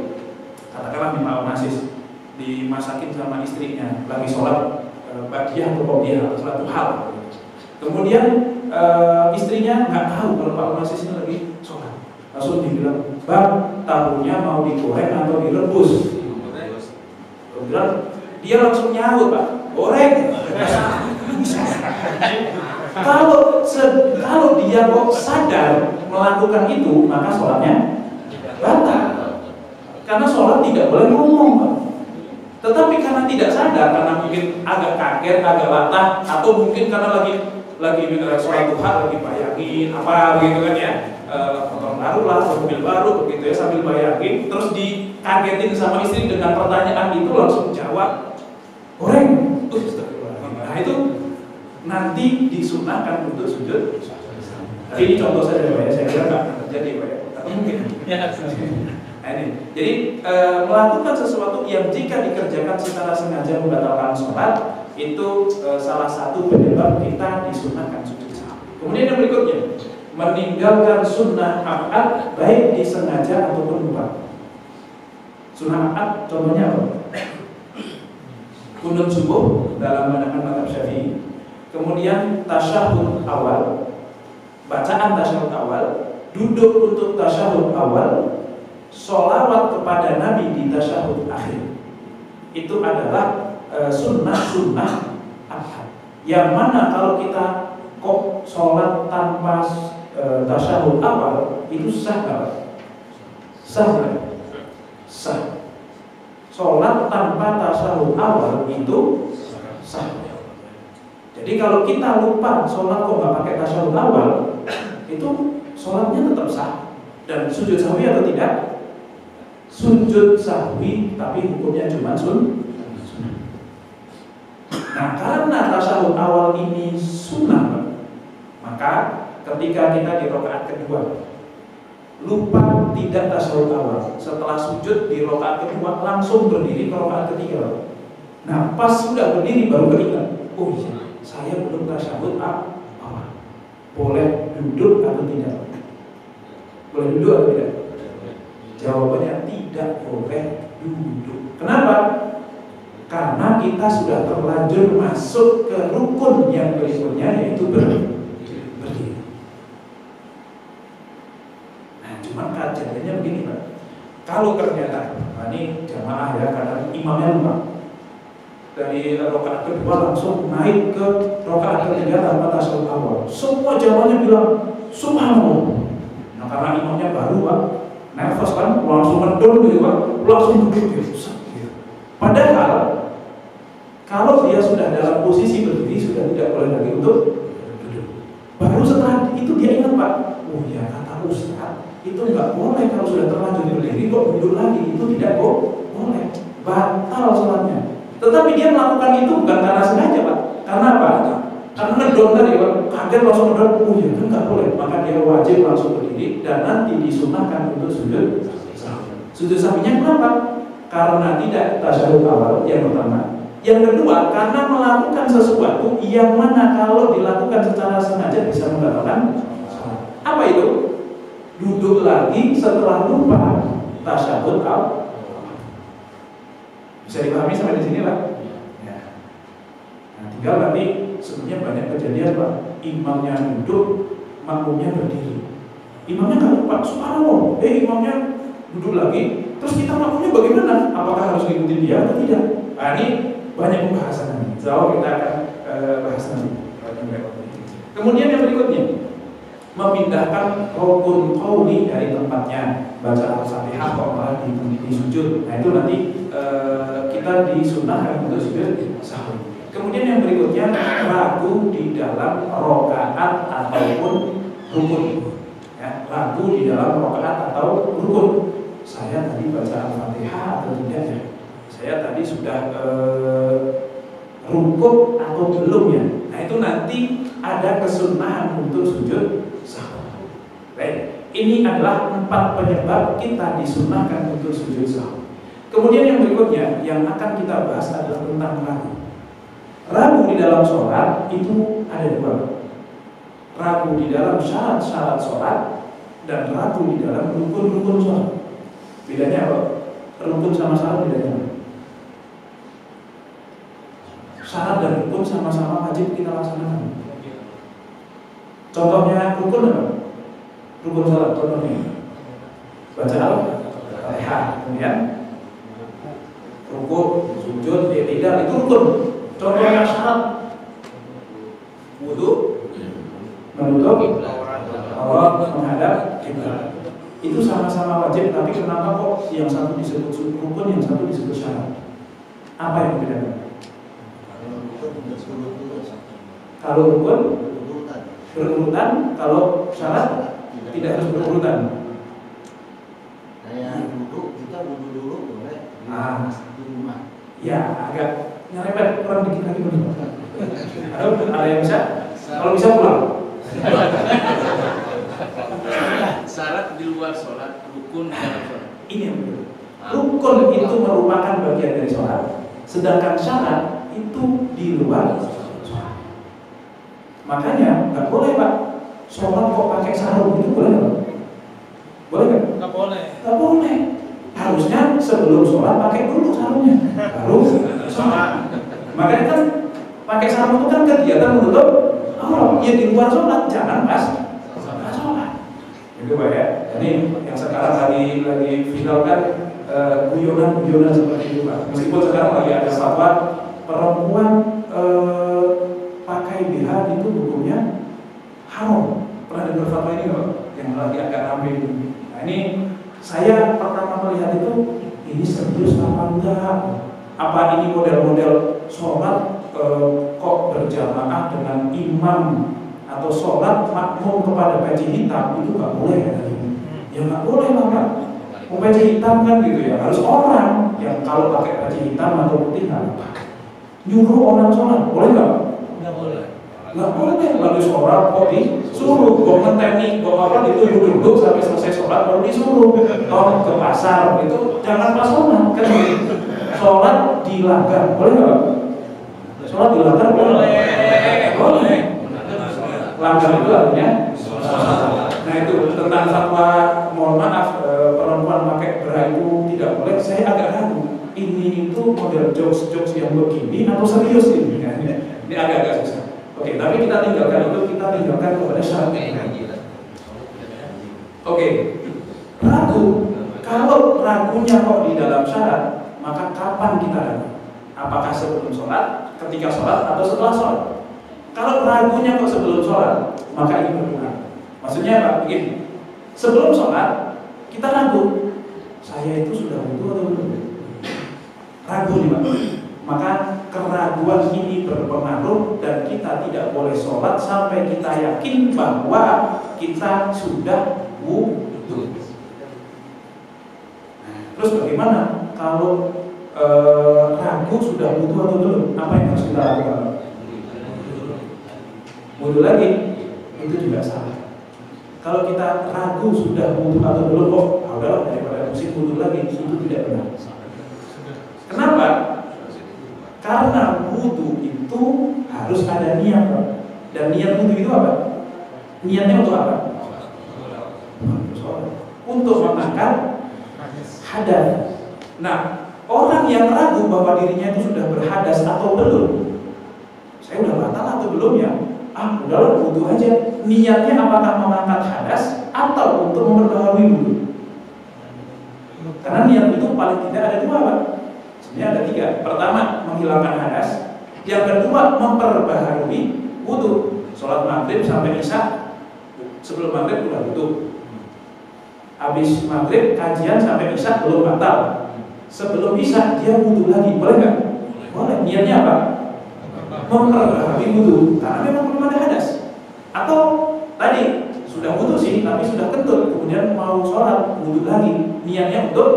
katakanlah Pak Onasis dimasakin sama istrinya lagi sholat badiah atau qobliyah atau sholat duha. Kemudian istrinya nggak tahu kalau Pak Onasis ini lagi sholat. Langsung dibilang, Bang, tahunya mau digoreng atau direbus? Kemudian dia langsung nyaut, Pak, goreng. Kalau dia kok sadar melakukan itu, maka sholatnya batal. Karena sholat tidak boleh ngomong, Pak. Tetapi karena tidak sadar, karena mungkin agak kaget, agak latah, atau mungkin karena lagi sholat duha, lagi bayangin apa begitu kan ya, motor baru lah, mobil baru begitu ya, sambil bayangin, terus dikagetin sama istri dengan pertanyaan itu, langsung jawab goreng. Nah itu nanti disunahkan untuk sujud. Tapi ini contoh saja, Pak ya, saya kira nggak terjadi, Pak ya, atau mungkin. Nah, ini. Jadi melakukan sesuatu yang jika dikerjakan secara sengaja membatalkan sholat itu salah satu penyebab kita disunahkan sujud sahwi. Kemudian yang berikutnya, meninggalkan sunnah ab'ad baik disengaja ataupun lupa. Sunnah ab'ad contohnya apa? Kunut subuh dalam pandangan mazhab Syafi'i. Kemudian tasyahud awal, bacaan tasyahud awal, duduk untuk tasyahud awal, sholawat kepada Nabi di tasyahud akhir. Itu adalah sunnah ab'ad. Yang mana kalau kita kok sholat tanpa tasyahud awal itu sah nggak? Sah nggak? Sah. Sholat tanpa tasyahud awal itu sah. Jadi kalau kita lupa sholat kok nggak pakai tasyahud awal, itu sholatnya tetap sah. Dan sujud sahwi atau tidak? Sujud sahwi, tapi hukumnya cuma sunnah. Nah, karena tasyahud awal ini sunnah, maka ketika kita di rakaat kedua lupa tidak tasyahud awal, setelah sujud di rakaat kedua langsung berdiri ke rakaat ketiga. Nah, pas sudah berdiri baru keingat, oh iya, saya belum tasyahud awal. Boleh duduk atau tidak? Boleh duduk atau tidak? Jawabannya tidak boleh duduk. Kenapa? Karena kita sudah terlanjur masuk ke rukun yang berikutnya, yaitu berdiri. Nah, cuma kejadiannya begini, Pak. Kalau ternyata ini jamaah ya, karena imamnya lupa, dari rakaat kedua langsung naik ke rakaat ketiga tanpa tasyahud awal. Semua jamaahnya bilang subhanallah. Nah karena imamnya baru Pak, nervous kan, langsung mendor gitu Pak, langsung duduk gitu. Padahal kalau dia sudah dalam posisi berdiri sudah tidak boleh lagi untuk duduk. Baru setelah itu dia ingat Pak, oh ya kata Ustaz itu nggak boleh kalau sudah terlanjur berdiri kok duduk lagi, itu tidak boleh, batal sholatnya. Tetapi dia melakukan itu bukan karena sengaja Pak. Karena apa? Karena ngedon tadi Pak, kaget langsung ngedon, oh ya itu nggak boleh. Maka dia wajib langsung berdiri dan nanti disunahkan untuk sujud sahwi. Sujud sahwinya kenapa? Karena tidak tasyahud awal yang pertama. Yang kedua, karena melakukan sesuatu yang mana kalau dilakukan secara sengaja bisa membatalkan salat. Apa itu? Duduk lagi setelah lupa tasyahud awal. Bisa dipahami sampai di sini Pak? Ya. Nah, tinggal nanti sebenarnya banyak kejadian Pak. Imamnya duduk, makmumnya berdiri. Imamnya nggak lupa, subhanallah. Imamnya duduk lagi, terus kita makmumnya bagaimana? Apakah harus ngikutin dia atau tidak? Nah, ini banyak pembahasan nanti. Jauh kita akan bahas nanti. Kemudian yang berikutnya, memindahkan rukun qauli dari tempatnya, baca Al-Fatihah kok malah di sujud. Nah itu nanti kita disunahkan untuk sujud sahwi. Kemudian yang berikutnya, ragu di dalam rakaat ataupun rukun. Ya, ragu di dalam rakaat atau rukun. Saya tadi baca Al-Fatihah atau tidak ya? Saya tadi sudah rukuk atau belum ya? Nah itu nanti ada kesunahan untuk sujud sahwi. Baik, ini adalah 4 penyebab kita disunahkan untuk sujud sahwi. Kemudian yang berikutnya yang akan kita bahas adalah tentang ragu. Ragu di dalam sholat itu ada 2. Ragu di dalam syarat-syarat sholat dan ragu di dalam rukun-rukun sholat. Bedanya apa? Rukun sama syarat bedanya apa? Syarat dan rukun sama-sama wajib kita laksanakan. Contohnya rukun apa? Rukun sholat contohnya baca Al-Fatihah, kemudian rukuk, sujud, i'tidal itu rukun. Contohnya syarat wudu, menutup aurat, menghadap kiblat. Itu sama-sama wajib, tapi kenapa kok yang satu disebut rukun, yang satu disebut syarat? Apa yang berbeda? Kalau rukun berurutan, kalau syarat tidak harus berurutan. Kayak wudhu, kita wudhu dulu boleh di rumah. Ya, agak nyerempet kurang dikit lagi benar. Ada yang bisa? Kalau bisa pulang. Syarat di luar sholat, rukun di dalam sholat. Ini yang betul. Rukun itu merupakan bagian dari sholat, sedangkan syarat itu di luar sholat. Makanya nggak boleh Pak sholat kok pakai sarung, itu boleh nggak? Boleh nggak? Nggak boleh. Nggak boleh. Harusnya sebelum sholat pakai dulu sarungnya, baru sholat. Makanya kan pakai sarung itu kan kegiatan menutup aurat. Ya di luar sholat, jangan pas sholat. Itu Pak ya. Ini yang sekarang lagi viral kan guyonan seperti itu Pak. Meskipun sekarang lagi ada fatwa perempuan pakai BH itu hukumnya haram. Pernah dengar fatwa ini Pak? Yang lagi agak ramai ini. Nah ini saya pertama melihat itu, ini serius apa enggak? Apa ini model-model sholat kok berjamaah dengan imam atau sholat makmum kepada peci hitam, itu nggak boleh ya? Ya nggak boleh lah Pak. Peci hitam kan gitu ya, harus orang yang kalau pakai peci hitam atau putih nggak pakai. Nyuruh orang sholat, boleh nggak? Nggak boleh. Nggak boleh, lalu sholat kok disuruh, kok ngenteni, kok apa duduk sampai selesai sholat baru disuruh. Toh ke pasar itu jangan pas sholat kan? Sholat dilanggar, boleh nggak? Sholat dilanggar boleh. Boleh. Langgar itu artinya sholat. Nah itu tentang fatwa, mohon maaf perempuan pakai bra itu tidak boleh. Saya agak ragu. Ini itu model jokes yang begini atau serius ini? Ini agak susah. Oke, tapi kita tinggalkan itu, kita tinggalkan kepada syarat. Oke, ragu. Kalau ragunya kok di dalam syarat, maka kapan kita ragu? Apakah sebelum sholat, ketika sholat, atau setelah sholat? Kalau ragunya kok sebelum sholat, maka ini benar. Maksudnya apa? Begini, sebelum sholat kita ragu, saya itu sudah wudu atau belum? Ragu nih Pak. Maka keraguan ini berpengaruh dan kita tidak boleh sholat sampai kita yakin bahwa kita sudah wudu. Terus bagaimana kalau ragu sudah wudu atau belum? Apa yang harus kita lakukan? Wudu lagi, itu juga salah. Kalau kita ragu sudah wudu atau belum, udahlah daripada pusing wudu lagi, itu tidak benar. Kenapa? Karena wudu itu harus ada niat, Pak. Dan niat wudu itu apa? Niatnya untuk apa? Untuk mengangkat hadas. Nah, orang yang ragu bahwa dirinya itu sudah berhadas atau belum, saya udah batal atau belum ya? Udahlah wudu aja. Niatnya apakah mengangkat hadas atau untuk memperbaharui wudu? Karena niat itu paling tidak ada dua, Pak. Sebenarnya ada tiga. Pertama, menghilangkan hadas. Yang kedua, memperbaharui wudu. Sholat maghrib sampai isya, sebelum maghrib udah wudu. Habis maghrib kajian sampai isya belum batal. Sebelum isya dia wudu lagi, boleh nggak? Boleh. Niatnya apa? Memperbaharui wudu, karena memang belum ada hadas. Atau tadi sudah wudu sih, tapi sudah kentut, kemudian mau sholat wudu lagi, niatnya untuk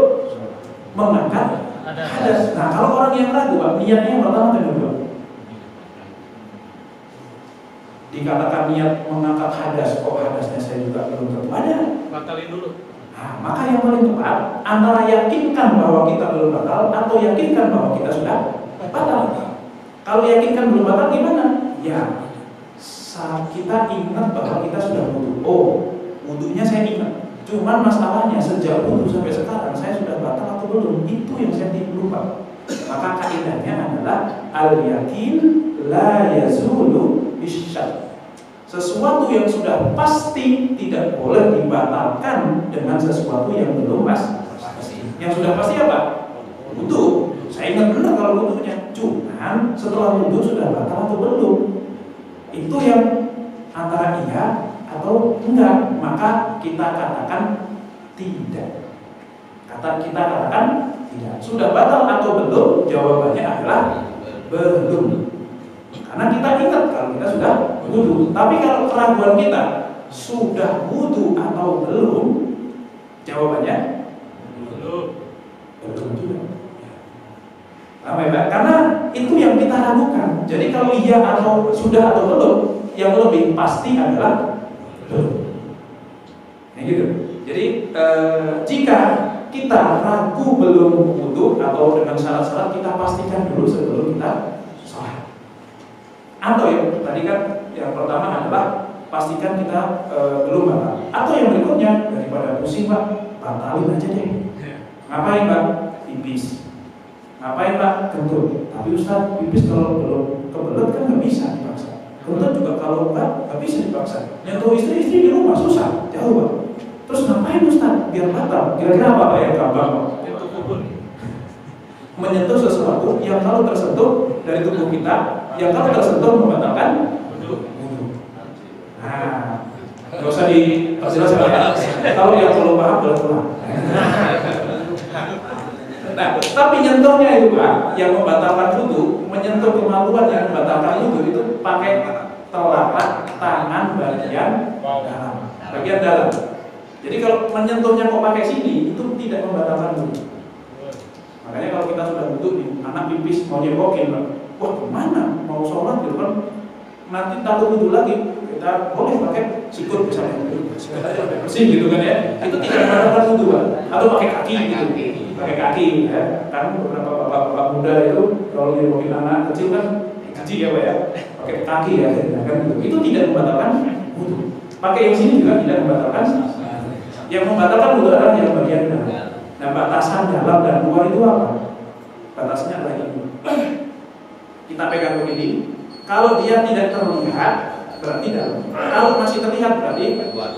mengangkat hadas. Nah, kalau orang yang ragu, Pak, niatnya yang pertama dan kedua. Dikatakan niat mengangkat hadas, hadasnya saya juga belum tentu ada. Batalin dulu. Nah, maka yang paling tepat antara yakinkan bahwa kita belum batal atau yakinkan bahwa kita sudah batal. Kalau yakinkan belum batal gimana? Ya, saat kita ingat bahwa kita sudah wudu. Wudunya saya ingat. Cuman masalahnya sejak wudu sampai sekarang saya sudah batal atau belum? Itu yang saya lupa. Maka kaidahnya adalah al-yakin la yazulu bisyak. Sesuatu yang sudah pasti tidak boleh dibatalkan dengan sesuatu yang belum pasti. Yang sudah pasti apa? Wudu. Saya ingat benar kalau wudunya. Cuman setelah wudu sudah batal atau belum? Itu yang antara iya atau enggak. Maka kita katakan tidak. Kita katakan tidak. Sudah batal atau belum? Jawabannya adalah belum. Karena kita ingat kalau kita sudah wudu. Tapi kalau keraguan kita sudah wudu atau belum, jawabannya belum juga. Karena itu yang kita ragukan. Jadi kalau iya atau sudah atau belum, yang lebih pasti adalah belum. Nah gitu. Jadi jika kita ragu belum wudu atau dengan syarat-syarat, kita pastikan dulu sebelum kita sholat. Atau yang tadi kan yang pertama adalah pastikan kita belum batal. Atau yang berikutnya, daripada pusing Pak, batalin aja deh. Ngapain Pak? Pipis. Ngapain Pak? Kentut. Tapi Ustaz, pipis kalau belum kebelet kan nggak bisa dipaksa. Kentut juga kalau nggak bisa dipaksa. Nyentuh istri di rumah susah, jauh Pak. Terus ngapain Ustaz? Biar batal. Kira-kira apa Pak yang gampang? Menyentuh sesuatu yang kalau tersentuh dari tubuh kita, yang kalau tersentuh membatalkan wudu. Nah, nggak usah diperjelas ya. Kalau yang belum paham boleh pulang. Nah, tapi nyentuhnya itu Pak, yang membatalkan wudu, menyentuh kemaluan yang membatalkan wudu itu pakai telapak tangan bagian dalam. Bagian dalam. Jadi kalau menyentuhnya kok pakai sini, itu tidak membatalkan wudu. Makanya kalau kita sudah wudu, anak pipis mau nyepokin, wah kemana? Mau sholat gitu kan? Nanti takut wudu lagi, kita boleh pakai sikut misalnya, bersih gitu kan ya? Itu tidak membatalkan wudu Pak. Atau pakai kaki gitu, pakai kaki ya. Kan beberapa bapak-bapak muda itu kalau nyepokin anak kecil kan, kecil ya Pak ya, pakai kaki ya, kan? Itu tidak membatalkan wudu. Pakai yang sini juga tidak membatalkan. Yang membatalkan wudu adalah yang bagian dalam. Nah, batasan dalam dan luar itu apa? Batasnya adalah ini. Kita pegang begini. Kalau dia tidak terlihat, berarti dalam. Kalau masih terlihat, berarti luar.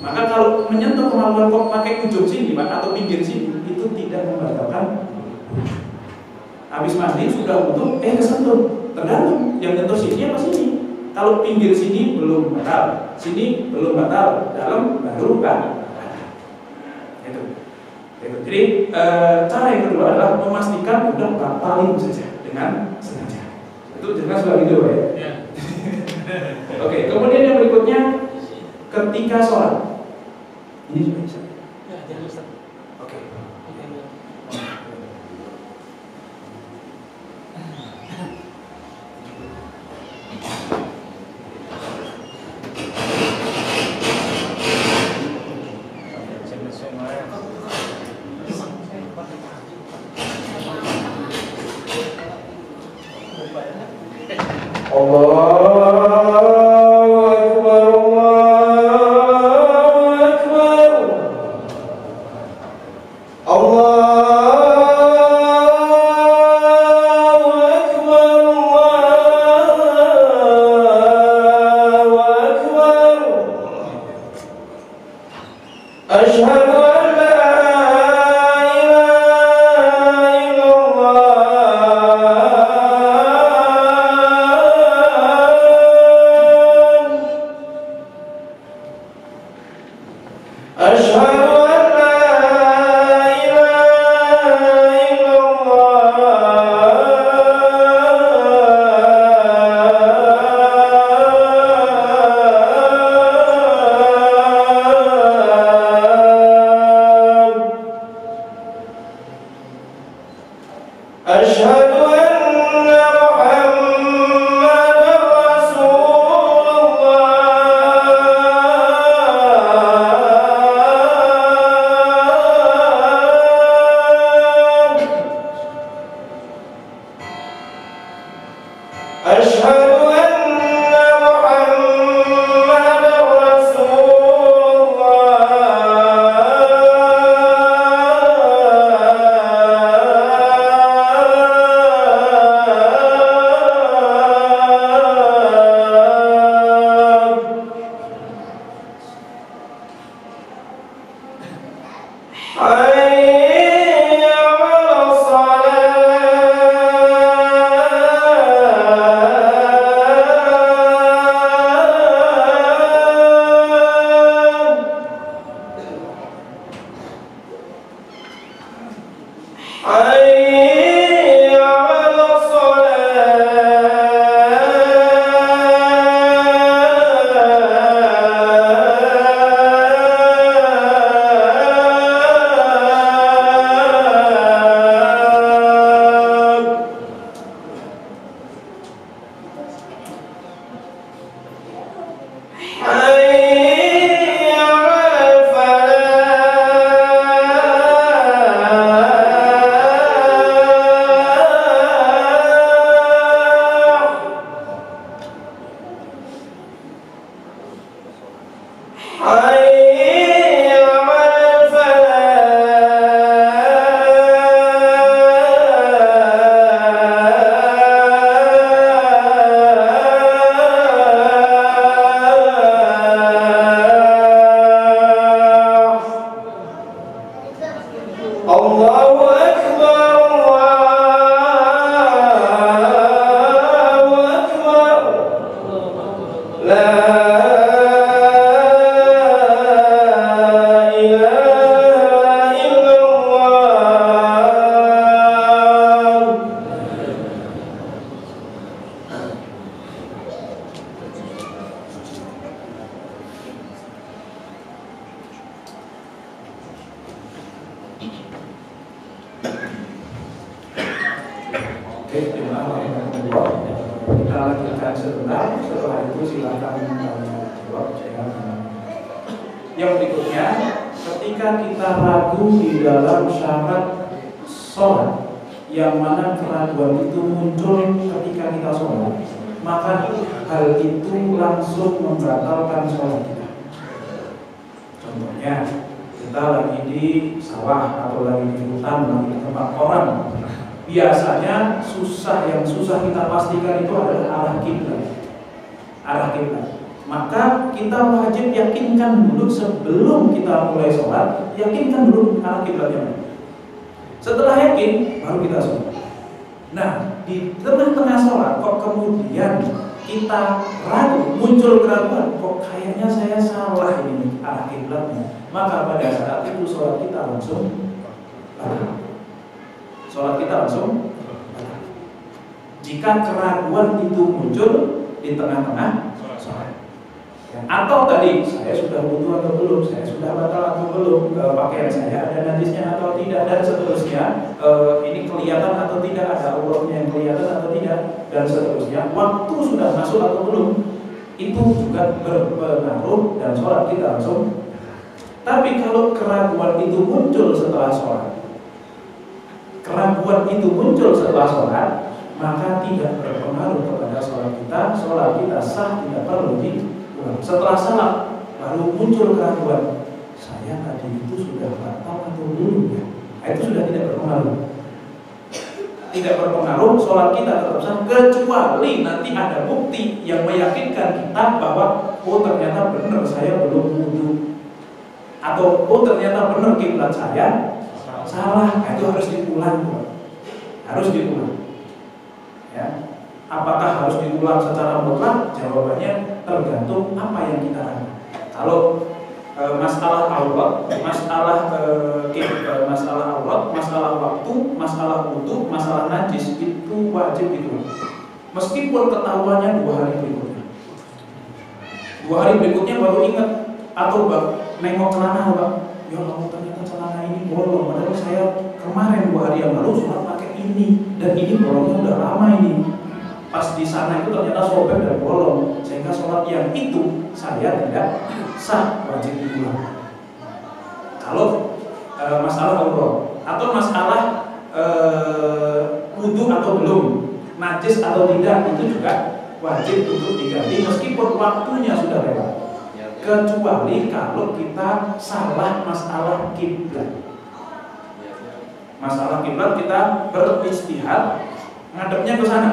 Maka kalau menyentuh kemaluan kok pakai ujung sini, Pak, atau pinggir sini, itu tidak membatalkan. habis mandi sudah wudhu, kesentuh. Tergantung yang nyentuh sini apa sini. Kalau pinggir sini belum batal, sini belum batal, dalam baru batal. Itu. Jadi cara yang kedua adalah memastikan udah batalin saja dengan sengaja. Itu jelas soal itu ya. Oke, kemudian yang berikutnya ketika sholat. Ini juga bisa. Ya, jangan Ustaz. Oke. Kita lanjutkan sebentar, setelah itu silakan jawab. Yang berikutnya, ketika kita ragu di dalam syarat sholat, yang mana keraguan itu muncul ketika kita sholat, maka hal itu langsung membatalkan sholat kita. Contohnya, kita lagi di sawah atau lagi di hutan, lagi di tempat orang. Biasanya yang susah kita pastikan itu adalah arah kiblat. Arah kiblat. Maka kita wajib yakinkan dulu sebelum kita mulai sholat, yakinkan dulu arah kiblatnya. Setelah yakin, baru kita sholat. Nah, di tengah-tengah sholat kok kemudian kita ragu, muncul keraguan, kok kayaknya saya salah ini arah kiblatnya. Maka pada saat itu sholat kita langsung batal. Sholat kita langsung batal. Jika keraguan itu muncul di tengah-tengah sholat. Atau tadi saya sudah wudu atau belum, saya sudah batal atau belum, pakaian saya ada najisnya atau tidak, dan seterusnya, ini kelihatan atau tidak, ada auratnya yang kelihatan atau tidak, dan seterusnya. Waktu sudah masuk atau belum, itu juga berpengaruh dan sholat kita langsung. Tapi kalau keraguan itu muncul setelah sholat, maka tidak berpengaruh kepada sholat kita sah, tidak perlu diulang. Setelah sholat baru muncul keraguan, saya tadi itu sudah batal atau belum ya? Itu sudah tidak berpengaruh. Tidak berpengaruh, sholat kita tetap sah, kecuali nanti ada bukti yang meyakinkan kita bahwa oh ternyata benar saya belum wudu, atau oh ternyata benar kiblat saya salah. Itu harus diulang, ya. Apakah harus diulang secara mutlak? Jawabannya tergantung apa yang kita ragu. Kalau masalah aurat, masalah waktu, masalah wudu, masalah najis, itu wajib diulang. Meskipun ketahuannya 2 hari berikutnya. 2 hari berikutnya baru ingat, atau nengok celana, Pak. Ya Allah, ternyata celana ini bolong. Padahal saya kemarin 2 hari yang lalu sholat pakai ini, dan ini bolongnya udah lama ini. Pas di sana itu ternyata sobek dan bolong, sehingga sholat yang itu saya tidak sah, wajib diulang. Kalau masalah aurat atau masalah wudu atau belum, najis atau tidak, itu juga wajib untuk diganti meskipun waktunya sudah lewat. Kecuali kalau kita salah masalah kiblat. Masalah kiblat kita beristihad ngadepnya ke sana.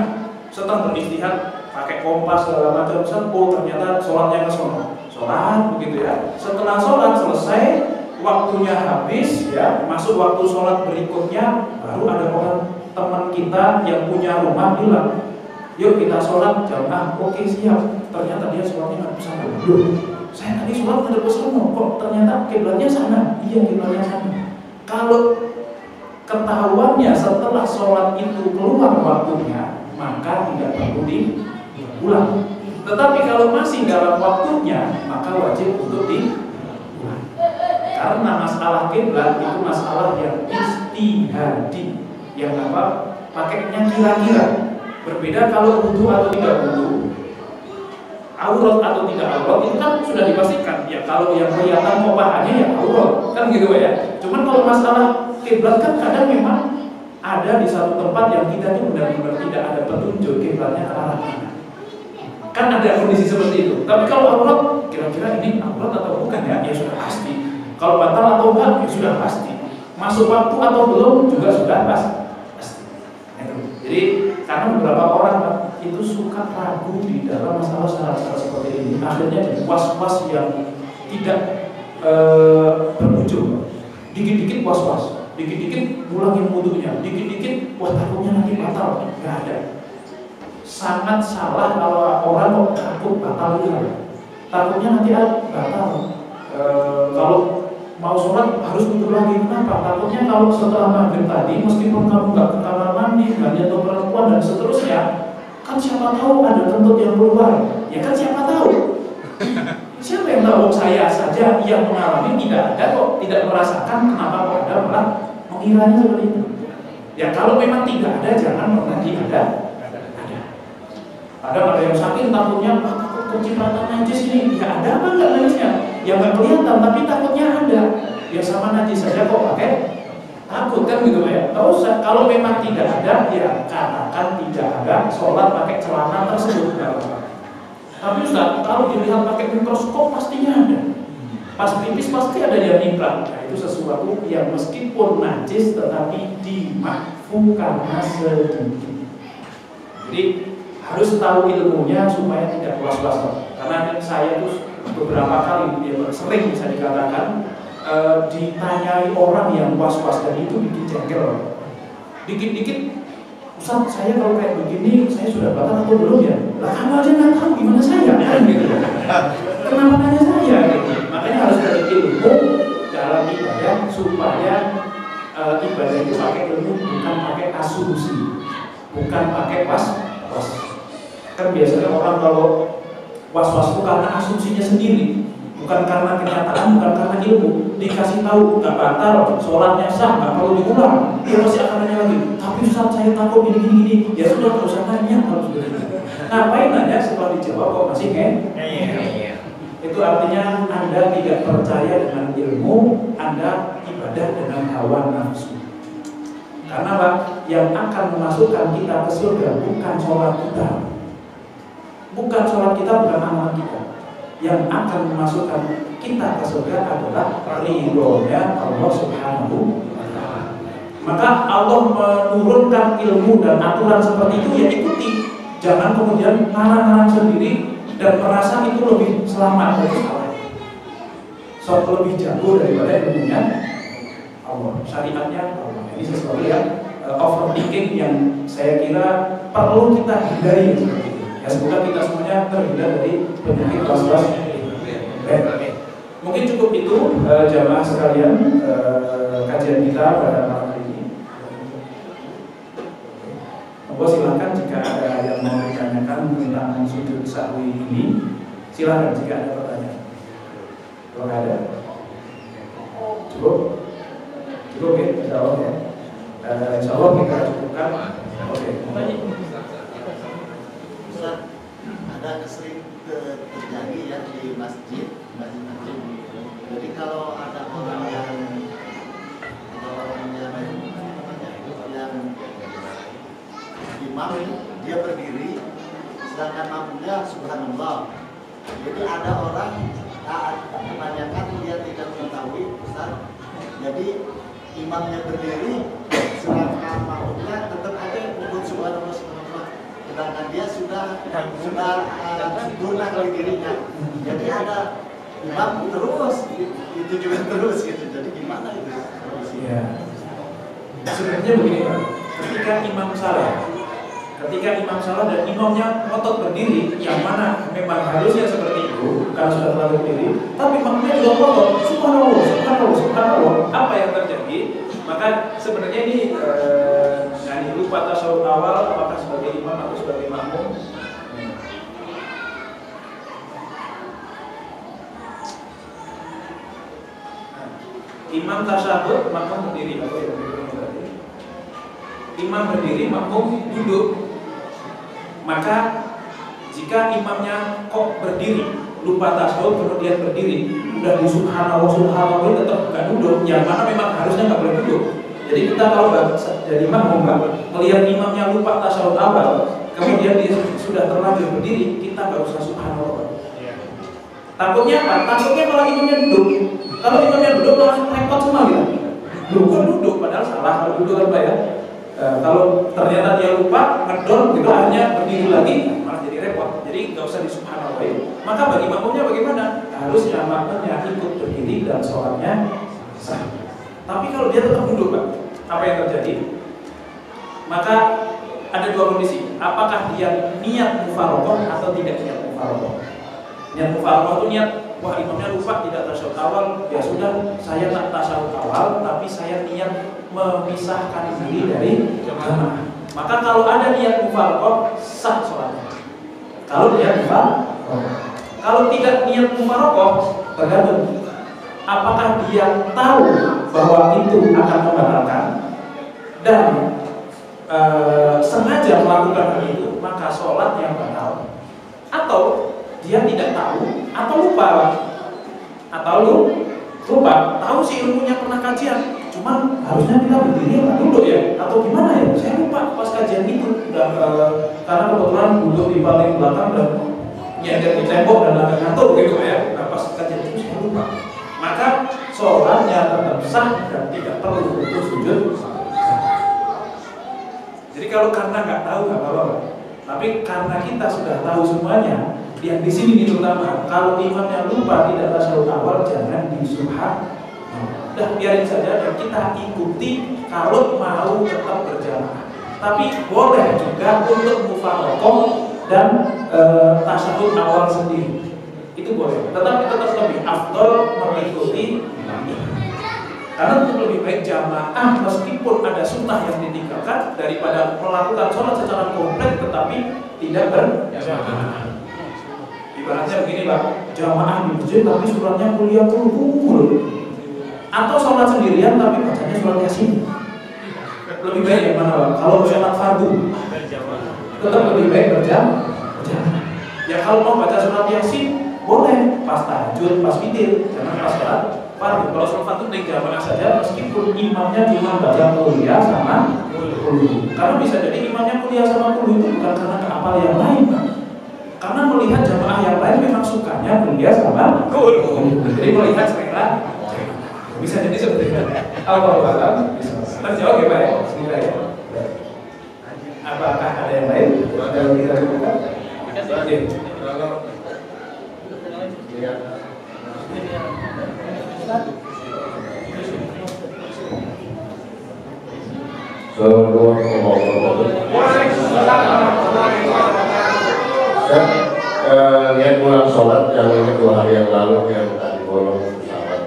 Setelah beristihad pakai kompas segala macam, ternyata sholatnya ke sono. Sholat begitu ya. Setelah sholat selesai, waktunya habis ya, masuk waktu sholat berikutnya, baru ada orang teman kita yang punya rumah bilang, yuk kita sholat jamaah. Oke siap. Ternyata dia sholatnya nggak bisa. Saya tadi sholat nggak ada sono, kok ternyata kiblatnya sana. Iya, kiblatnya sana. Kalau ketahuannya setelah sholat itu keluar waktunya, maka tidak perlu diulang. Tetapi kalau masih dalam waktunya, maka wajib untuk diulang. Karena masalah kiblat itu masalah yang istihadi, yang apa? Pakainya kira-kira. Berbeda kalau wudu atau tidak wudu, aurat atau tidak aurat itu kan sudah dipastikan. Ya kalau yang kelihatan kopahannya ya aurat, kan gitu ya. Cuman kalau masalah kiblat kan kadang memang ada di satu tempat yang kita tuh benar-benar tidak ada petunjuk kiblatnya ke arah mana. Kan ada kondisi seperti itu. Tapi kalau aurat, kira-kira ini aurat atau bukan ya? Ya sudah pasti. Kalau batal atau enggak, ya sudah pasti. Masuk waktu atau belum juga sudah pasti. Jadi karena beberapa orang itu suka ragu di dalam masalah syarat-syarat seperti ini. Akhirnya jadi was-was yang tidak berujung. Dikit-dikit was-was. Dikit-dikit ulangin wudunya, dikit-dikit wah takutnya nanti batal. Nggak ada. Sangat salah kalau orang kok takut batal itu. Takutnya nanti batal. Kalau mau sholat harus wudu lagi. Kenapa? Takutnya kalau setelah maghrib tadi, meskipun kamu nggak ke kamar mandi, nggak nyentuh perempuan dan seterusnya, kan siapa tahu ada kentut yang keluar. Ya kan siapa tahu. Siapa yang tahu? Saya saja yang mengalami tidak ada kok, tidak merasakan. Kenapa kok ada malah mengiranya seperti itu. Ya kalau memang tidak ada, jangan mengaji ada. Ada yang sakit takutnya takut kencipratan najis ini. Ya ada apa enggak najisnya? Ya nggak kelihatan tapi takutnya ada. Ya sama najis saja kok pakai takut kan gitu ya. Nggak usah. Kalau memang tidak ada, ya katakan tidak ada. Sholat pakai celana tersebut. Tapi Ustaz, kalau dilihat pakai mikroskop pastinya ada. Pas pipis pasti ada yang niprat. Nah, itu sesuatu yang meskipun najis tetapi dimakfu karena sedikit. Jadi harus tahu ilmunya supaya tidak was-was. Karena saya tuh beberapa kali, ya sering bisa dikatakan ditanyai orang yang was-was dan itu bikin jengkel. Dikit-dikit Ustaz, saya kalau kayak begini, saya sudah batal atau belum ya? Lah kamu aja nggak tahu gimana saya kan gitu. Kenapa nanya saya gitu? Makanya harus ada ilmu dalam ibadah supaya ibadah itu pakai ilmu, bukan pakai asumsi, bukan pakai was-was. Kan biasanya orang kalau was-was itu karena asumsinya sendiri, bukan karena kenyataan, bukan karena ilmu. Dikasih tahu nggak batal, sholatnya sah, nggak perlu diulang, dia masih akan nanya lagi. Tapi Ustaz, saya takut gini. Ya sudah, nggak usah nanya kalau sudah gitu. Ngapain nanya setelah dijawab kok masih Itu artinya Anda tidak percaya dengan ilmu, Anda ibadah dengan hawa nafsu. Karena Pak, yang akan memasukkan kita ke surga bukan sholat kita, bukan amalan kita. Yang akan memasukkan kita ke surga adalah ridhonya Allah Subhanahu wa Ta'ala. Maka Allah menurunkan ilmu dan aturan seperti itu, ya ikuti. Jangan kemudian ngarang-ngarang sendiri dan merasa itu lebih selamat dari salah. Lebih jago daripada ilmunya Allah, syariatnya Allah. Ini sesuatu yang overthinking yang saya kira perlu kita hindari seperti itu. Ya semoga kita semuanya terhindar dari penyakit was-was. Mungkin cukup itu jamaah sekalian kajian kita pada malam hari ini. Monggo silakan jika ada yang mau ditanyakan tentang sujud sahwi ini, silakan jika ada pertanyaan. Kalau ada, cukup ya, insya Allah ya. Insya Allah kita cukupkan. Oke. Ada sering terjadi ya di masjid. Jadi kalau ada orang yang imam dia berdiri, sedangkan makmumnya subhanallah. Jadi ada orang menanyakan, dia tidak mengetahui Ustaz. Jadi imamnya berdiri, sedangkan makmumnya tetap aja menyebut subhanallah. Sedangkan dia sudah sempurna kali dirinya. Jadi ada imam terus, itu juga terus gitu. Jadi gimana itu? Ya. Sebenarnya begini Pak, ketika imam salah dan imamnya ngotot berdiri, yang mana memang harusnya seperti itu karena sudah terlalu berdiri, tapi makmumnya juga ngotot, subhanallah, apa yang terjadi? Maka sebenarnya ini lupa tasawuf awal, apakah sebagai imam atau sebagai makmum? Imam tasyahud, makmum berdiri. Imam berdiri, makmum duduk. Maka jika imamnya kok berdiri, lupa tasyahud kemudian berdiri, udah di subhanallah tetap nggak duduk, yang mana memang harusnya nggak boleh duduk. Jadi kita kalau jadi makmum melihat imamnya lupa tasyahud awal, kemudian dia sudah terlanjur berdiri, kita nggak usah subhanallah. Takutnya apa? Takutnya kalau imamnya duduk. Kalau imamnya duduk langsung repot semua gitu. Duduk padahal salah kalau duduk kan Pak ya. Kalau ternyata dia lupa ngedon gitu, hanya berdiri lagi, malah jadi repot. Jadi nggak usah disubhanallah. Maka bagi makmumnya bagaimana? Harusnya makmumnya ikut berdiri dan sholatnya sah. Tapi kalau dia tetap duduk Pak, apa yang terjadi? Maka ada dua kondisi. Apakah dia niat mufaroqah atau tidak niat mufaroqah? Niat mufaroqah itu niat, wah imamnya lupa tidak tasyahud awal, ya sudah saya tak tasyahud awal, tapi saya niat memisahkan diri dari jamaah. Maka kalau ada niat mufaroqah, sah sholatnya. Kalau niat mufaroqah. Kalau tidak niat mufaroqah, tergantung apakah dia tahu bahwa itu akan membatalkan dan sengaja melakukan hal itu, maka sholat yang batal. Atau dia tidak tahu atau lupa, tahu sih ilmunya pernah kajian, cuman harusnya kita berdiri nggak duduk ya, atau gimana ya? Saya lupa pas kajian itu, karena kebetulan duduk di paling belakang dan nyender di tembok dan agak ngantuk gitu ya. Nah, pas kajian itu saya lupa. Maka sholatnya tetap sah dan tidak perlu untuk sujud. Jadi kalau karena nggak tahu nggak apa-apa, tapi karena kita sudah tahu semuanya, yang di sini terutama kalau imamnya lupa tidak tasyahud awal, jangan disubhan. Udah biarin saja dan kita ikuti kalau mau tetap berjamaah. Tapi boleh juga untuk mufaroqah dan tasyahud awal sendiri. Itu boleh. Tetapi tetap lebih afdol mengikuti imam. Karena untuk lebih baik jamaah meskipun ada sunnah yang ditinggalkan daripada melakukan sholat secara komplit tetapi tidak berjamaah. Ibaratnya begini Pak, jamaah di masjid tapi suratnya kuliah kumpul. Atau sholat sendirian tapi bacanya surat Yasin. Lebih baik yang mana Pak? Kalau sholat fardu tetap lebih baik berjamaah. Ya kalau mau baca surat Yasin boleh pas tahajud, pas witir, jangan pas sholat fardu. Kalau sholat fardu naik jamaah saja meskipun imamnya cuma baca kuliah sama kuliah. Karena bisa jadi imamnya kuliah sama kuliah itu bukan karena keapal yang lain Pak. Karena melihat jamaah yang lain memang sukanya kuliah sama kuliah. Jadi melihat selera bisa jadi seperti itu. Allah terjawab ya Pak ya? Bismillah ya. Apakah ada yang lain? Ada yang kita lakukan? Lihat pulang sholat yang 2 hari yang lalu yang tadi bolong pesawat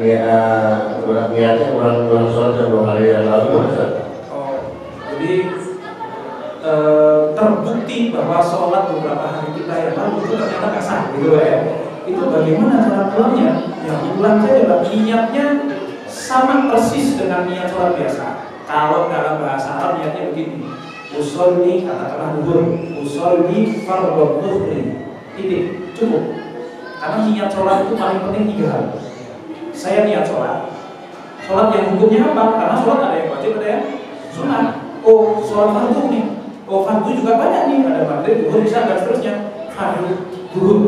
niatnya pulang sholat yang 2 hari yang lalu jadi terbukti bahwa sholat beberapa hari kita yang lalu itu ternyata nggak sah gitu ya. Itu bagaimana cara pulangnya? Ya pulang saja Pak. Niatnya sama persis dengan niat sholat biasa. Kalau dalam bahasa Arab niatnya begini, usolli katakanlah duhur, usolli fardhu dhuhri, titik, cukup. Karena niat sholat itu paling penting 3 hal. Saya niat sholat yang hukumnya apa? Karena sholat ada yang wajib, ada yang sunat. Oh, sholat fardu nih. Oh, fardu juga banyak nih. Ada maghrib, duhur, isya, dan seterusnya. Fardu, duhur.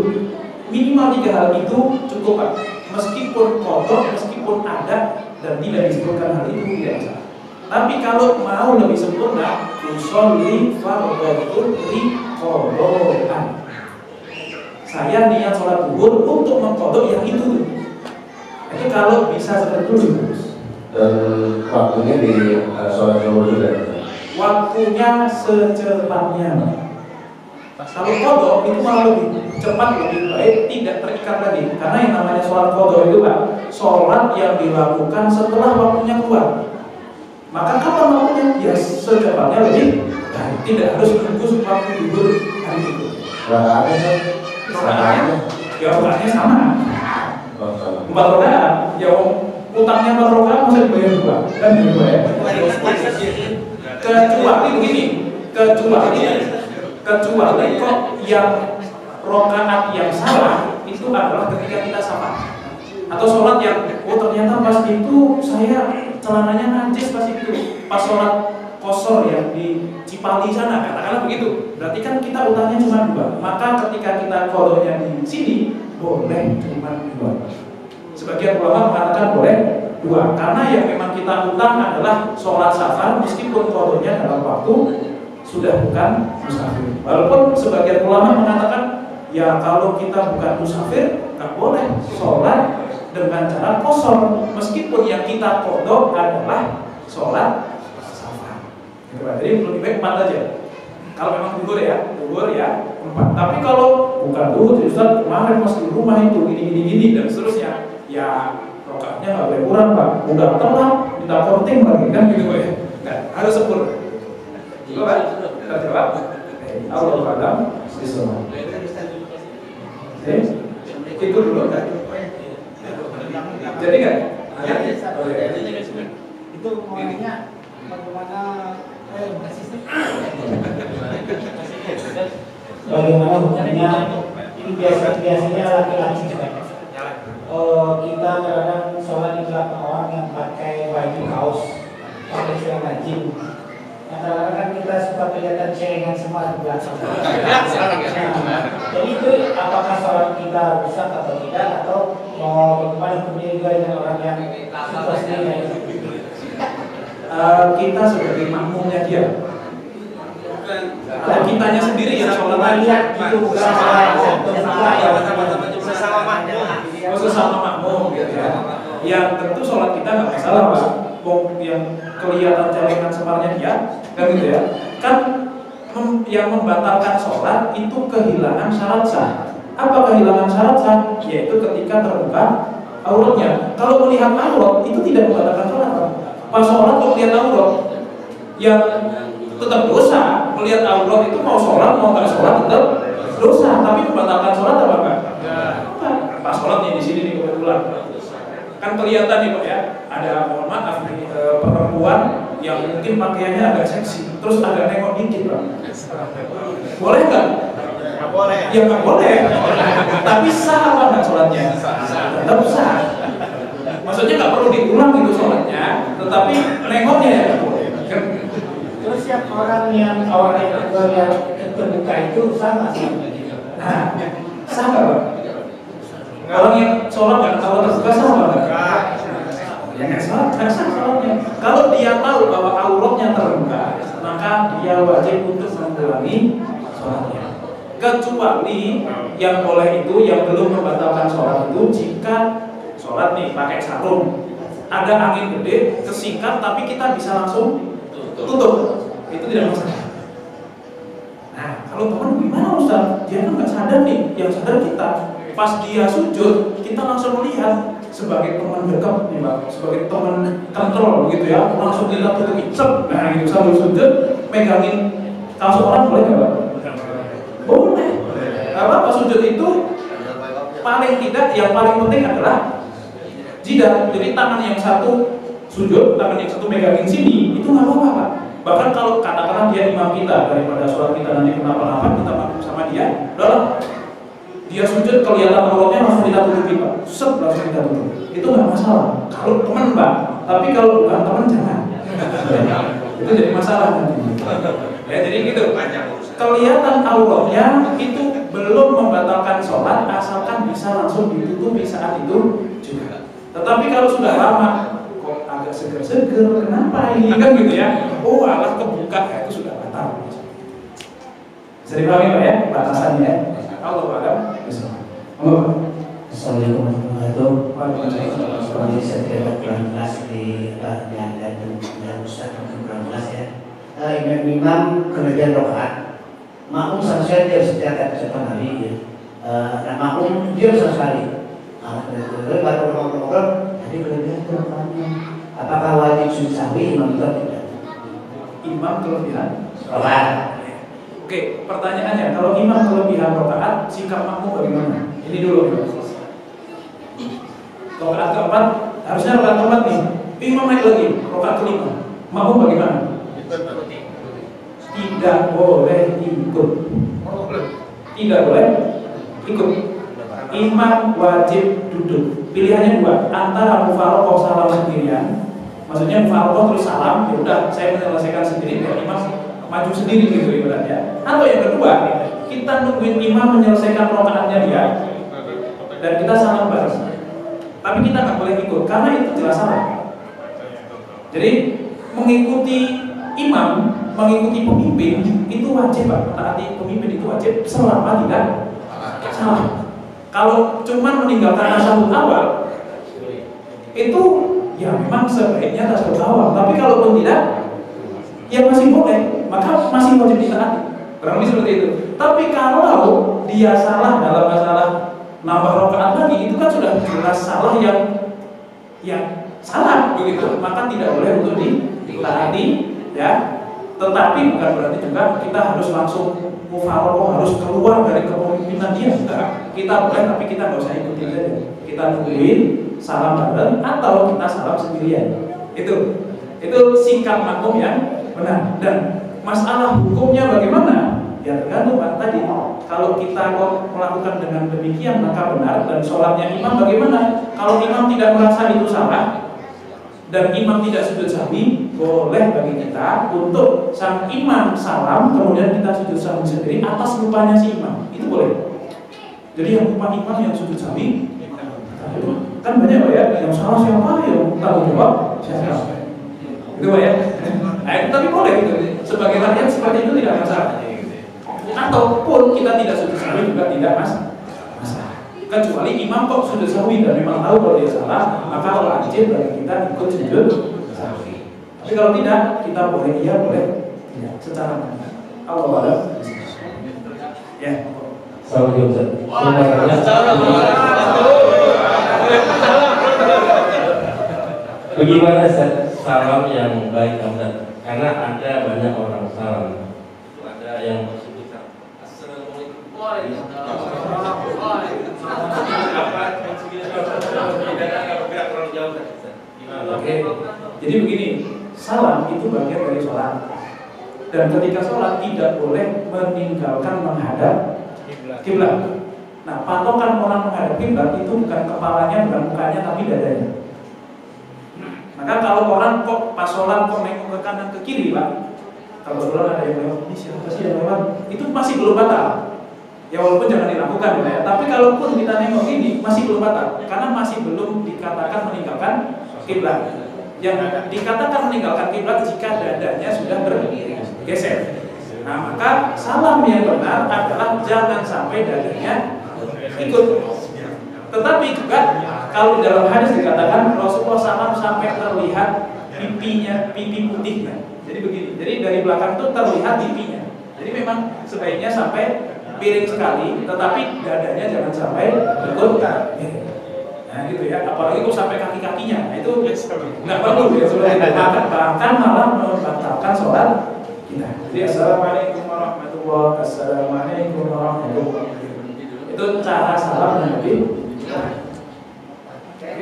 Minimal 3 hal itu cukup Pak. Meskipun kotor, meskipun ada dan tidak disebutkan hal itu tidak masalah. Tapi kalau mau lebih sempurna, usolli fardhu qadhaan. Saya niat sholat duhur untuk mengqadha yang itu. Itu kalau bisa seperti itu. Dan waktunya di sholat zuhur juga. Waktunya secepatnya. Kalau qadha itu malah lebih cepat, lebih baik, tidak terikat lagi. Karena yang namanya sholat qadha itu Pak, sholat yang dilakukan setelah waktunya keluar. Maka kapan waktunya? Ya secepatnya lebih baik. Tidak harus menunggu waktu duhur hari itu. Rakaatnya Rakaatnya ya rakaatnya sama. 4 rakaat. Ya utangnya 4 rakaat masa dibayar 2 kan gitu ya. Kecuali begini, kecuali kok yang rakaat yang salah itu adalah ketika kita salah. Atau sholat yang ternyata pas itu saya celananya najis pas itu, pas sholat kosor yang di Cipali sana, katakanlah begitu. Berarti kan kita utangnya cuma 2. Maka ketika kita qadha di sini boleh cuma 2. Sebagian ulama mengatakan boleh 2 karena yang memang kita utang adalah sholat safar meskipun qadhanya dalam waktu sudah bukan musafir. Walaupun sebagian ulama mengatakan ya kalau kita bukan musafir nggak boleh sholat dengan cara kosor meskipun yang kita qadha adalah sholat safar. Jadi lebih baik 4 aja. Kalau memang duhur ya 4. Tapi kalau bukan duhur, Ustaz kemarin pas di rumah itu gini dan seterusnya, ya rokaatnya nggak boleh kurang Pak. Udah telat, minta korting lagi kan gitu ya. Nggak, harus sempurna. Coba terjawab. Allah a'lam bishawab. Itu dulu kan. Jadi kan? Itu maunya bagaimana bagaimana hukumnya ini biasanya laki-laki juga kita kadang sholat di belakang orang yang pakai baju kaos pakai celana rajin. Kadang-kadang kan kita suka kelihatan celengan semua di belakang. Jadi itu apakah sholat kita rusak atau tidak atau mau bagaimana hukumnya juga dengan orang yang suka sendiri? Kita sebagai makmumnya dia. Kalau kitanya sendiri yang sholat lihat itu sesama makmum gitu ya. Yang tentu sholat kita nggak masalah Pak. yang kelihatan celengan semarnya dia, kan gitu ya. Kan yang membatalkan sholat itu kehilangan syarat sah. Apa kehilangan syarat sah? Yaitu ketika terbuka auratnya. Kalau melihat aurat itu tidak membatalkan sholat. Pas sholat kalau melihat aurat, yang tetap dosa. Melihat aurat itu mau sholat mau nggak sholat tetap dosa. Tapi membatalkan sholat apa enggak? Pas sholat nih di sini nih kebetulan. Kan kelihatan nih Pak ya, ada mohon maaf nih perempuan yang mungkin pakaiannya agak seksi, terus agak nengok dikit Pak. Boleh nggak? Nggak boleh. Ya nggak boleh. Tapi sah apa nggak sholatnya? Tetap sah. Maksudnya nggak perlu diulang gitu sholatnya, tetapi nengoknya ya nggak boleh. Terus yang orang yang terbuka itu sama sih. Nah, sah nggak Pak? Orang yang sholat nggak tahu terbuka sah nggak? Ya nggak sah sholatnya. Kalau dia tahu bahwa auratnya terbuka, maka dia wajib untuk mengulangi sholatnya. Kecuali yang boleh itu yang belum membatalkan sholat itu jika sholat nih pakai sarung, ada angin gede kesikat tapi kita bisa langsung tutup, itu tidak masalah. Nah kalau teman gimana Ustaz? Dia kan nggak sadar nih, yang sadar kita. Pas dia sujud, kita langsung melihat sebagai teman dekat nih Pak, sebagai teman kontrol gitu ya, langsung kita tutup icep, nah gitu sambil sujud, megangin kasut orang boleh nggak Pak? Boleh. Karena pas sujud itu paling tidak, yang paling penting adalah jidat. Jadi tangan yang satu sujud, tangan yang satu megangin sini, itu nggak apa-apa Pak. Bahkan kalau katakanlah dia imam kita, daripada sholat kita nanti kenapa-napa, kita makmum sama dia, udahlah. Dia sujud kelihatan auratnya langsung kita tutupi Pak, langsung kita tutup. Itu nggak masalah. Kalau teman Pak, tapi kalau bukan teman jangan. Itu jadi masalah nanti. Ya jadi gitu. Kelihatan auratnya itu belum membatalkan sholat asalkan bisa langsung ditutupi saat itu juga. Tetapi kalau sudah lama, kok agak seger-seger, kenapa ini kan gitu ya? Oh alah kebuka, itu sudah batal. Bisa dipahami Pak ya batasannya? Allah Akbar. Assalamualaikum warahmatullahi wabarakatuh. Seperti saya kurang jelas di yang Ustaz kurang jelas ya. Imam kemudian rokaat, makmum sama sekali dia harus dicatat seperti Nabi ya. Nah makmum dia sama sekali. Kemudian baru ngobrol, jadi kemudian rokaatnya. Apakah wajib sujud sahwi imam itu tidak? Imam kelebihan Rokaat. Oke, pertanyaannya, kalau imam kelebihan rokaat, sikap makmum bagaimana? Ini dulu. Rokaat keempat, harusnya rokaat keempat nih. Imam naik lagi, rokaat kelima. Makmum bagaimana? Tidak boleh ikut. Tidak boleh ikut. Imam wajib duduk. Pilihannya dua, antara mufaroqah salam sendirian. Maksudnya mufaroqah terus salam, ya udah saya menyelesaikan sendiri, biar imam maju sendiri gitu ibaratnya. Atau yang kedua, kita nungguin imam menyelesaikan rokaatnya dia dan kita salam bareng. Tapi kita nggak boleh ikut karena itu jelas salah. Jadi mengikuti imam, mengikuti pemimpin itu wajib Pak. Taati pemimpin itu wajib selama tidak salah. Kalau cuma meninggalkan tasawuf awal itu ya memang sebaiknya tasawuf awal. Tapi kalaupun tidak, ya masih boleh, maka masih wajib ditaati. Kurang lebih seperti itu. Tapi kalau dia salah dalam masalah nambah rakaat lagi, itu kan sudah jelas salah yang salah begitu. Maka tidak boleh untuk ditaati, ya. Tetapi bukan berarti juga kita harus langsung mufaroqah, harus keluar dari kepemimpinan dia. Enggak. Kita boleh, tapi kita nggak usah ikutin saja. Kita tungguin salam bareng atau kita salam sendirian. Itu sikap makmum yang benar. Dan masalah hukumnya bagaimana? Ya tergantung Pak tadi. Kalau kita kok melakukan dengan demikian maka benar, dan sholatnya imam bagaimana? Kalau imam tidak merasa itu salah dan imam tidak sujud sahwi, boleh bagi kita untuk sang imam salam kemudian kita sujud sahwi sendiri atas lupanya si imam. Itu boleh. Jadi yang lupa imam yang sujud sahwi kan banyak Pak ya, yang salah siapa, yang tanggung jawab siapa. Itu Pak ya. Nah, tapi boleh gitu. Sebagai rakyat seperti itu tidak masalah. Ataupun kita tidak sujud sahwi juga tidak masalah. Kecuali imam kok sujud sahwi dan memang tahu kalau dia salah, maka wajib bagi kita ikut sujud sah. Tapi kalau tidak, kita boleh iya, boleh tidak. Secara Allah wa'ala. Ya. Assalamualaikum. Bagaimana salam yang baik Ustaz? Karena ada banyak orang salam. Ada yang bersebut Assalamualaikum. Oke. Jadi begini, salam itu bagian dari sholat. Dan ketika sholat tidak boleh meninggalkan menghadap kiblat. Nah, patokan orang menghadap kiblat itu bukan kepalanya, bukan mukanya, tapi dadanya. Maka kalau orang kok pas sholat kok nengok ke kanan ke kiri, Pak, kalau kebetulan ada yang lewat, ini siapa sih yang lewat? Itu masih belum batal. Ya walaupun jangan dilakukan ya. Tapi kalaupun kita nengok ini masih belum batal, karena masih belum dikatakan meninggalkan kiblat. Yang dikatakan meninggalkan kiblat jika dadanya sudah bergeser. Nah, maka salam yang benar adalah jangan sampai dadanya ikut. Tetapi juga kalau di dalam hadis dikatakan Rasulullah SAW sampai terlihat pipinya, pipi putihnya. Jadi begini, jadi dari belakang itu terlihat pipinya. Jadi memang sebaiknya sampai piring sekali, tetapi dadanya jangan sampai ikut. Nah gitu ya, apalagi kok sampai kaki-kakinya, nah, itu nggak bagus ya, bahkan malah membatalkan sholat kita. Jadi assalamualaikum warahmatullahi wabarakatuh, assalamualaikum warahmatullahi wabarakatuh. Itu cara salam yang lebih. Oke,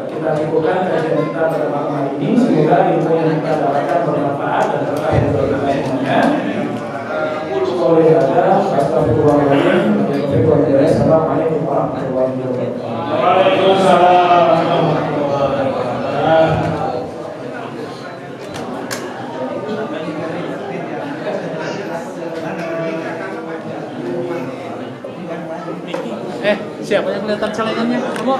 kita cukupkan kajian kita pada malam hari ini. Semoga ilmu yang kita dapatkan bermanfaat dan berkah untuk kita semuanya. Oleh ada, astagfirullahaladzim. Assalamualaikum warahmatullahi wabarakatuh. Waalaikumsalam warahmatullahi wabarakatuh. Siapa yang kelihatan celengannya? Kamu?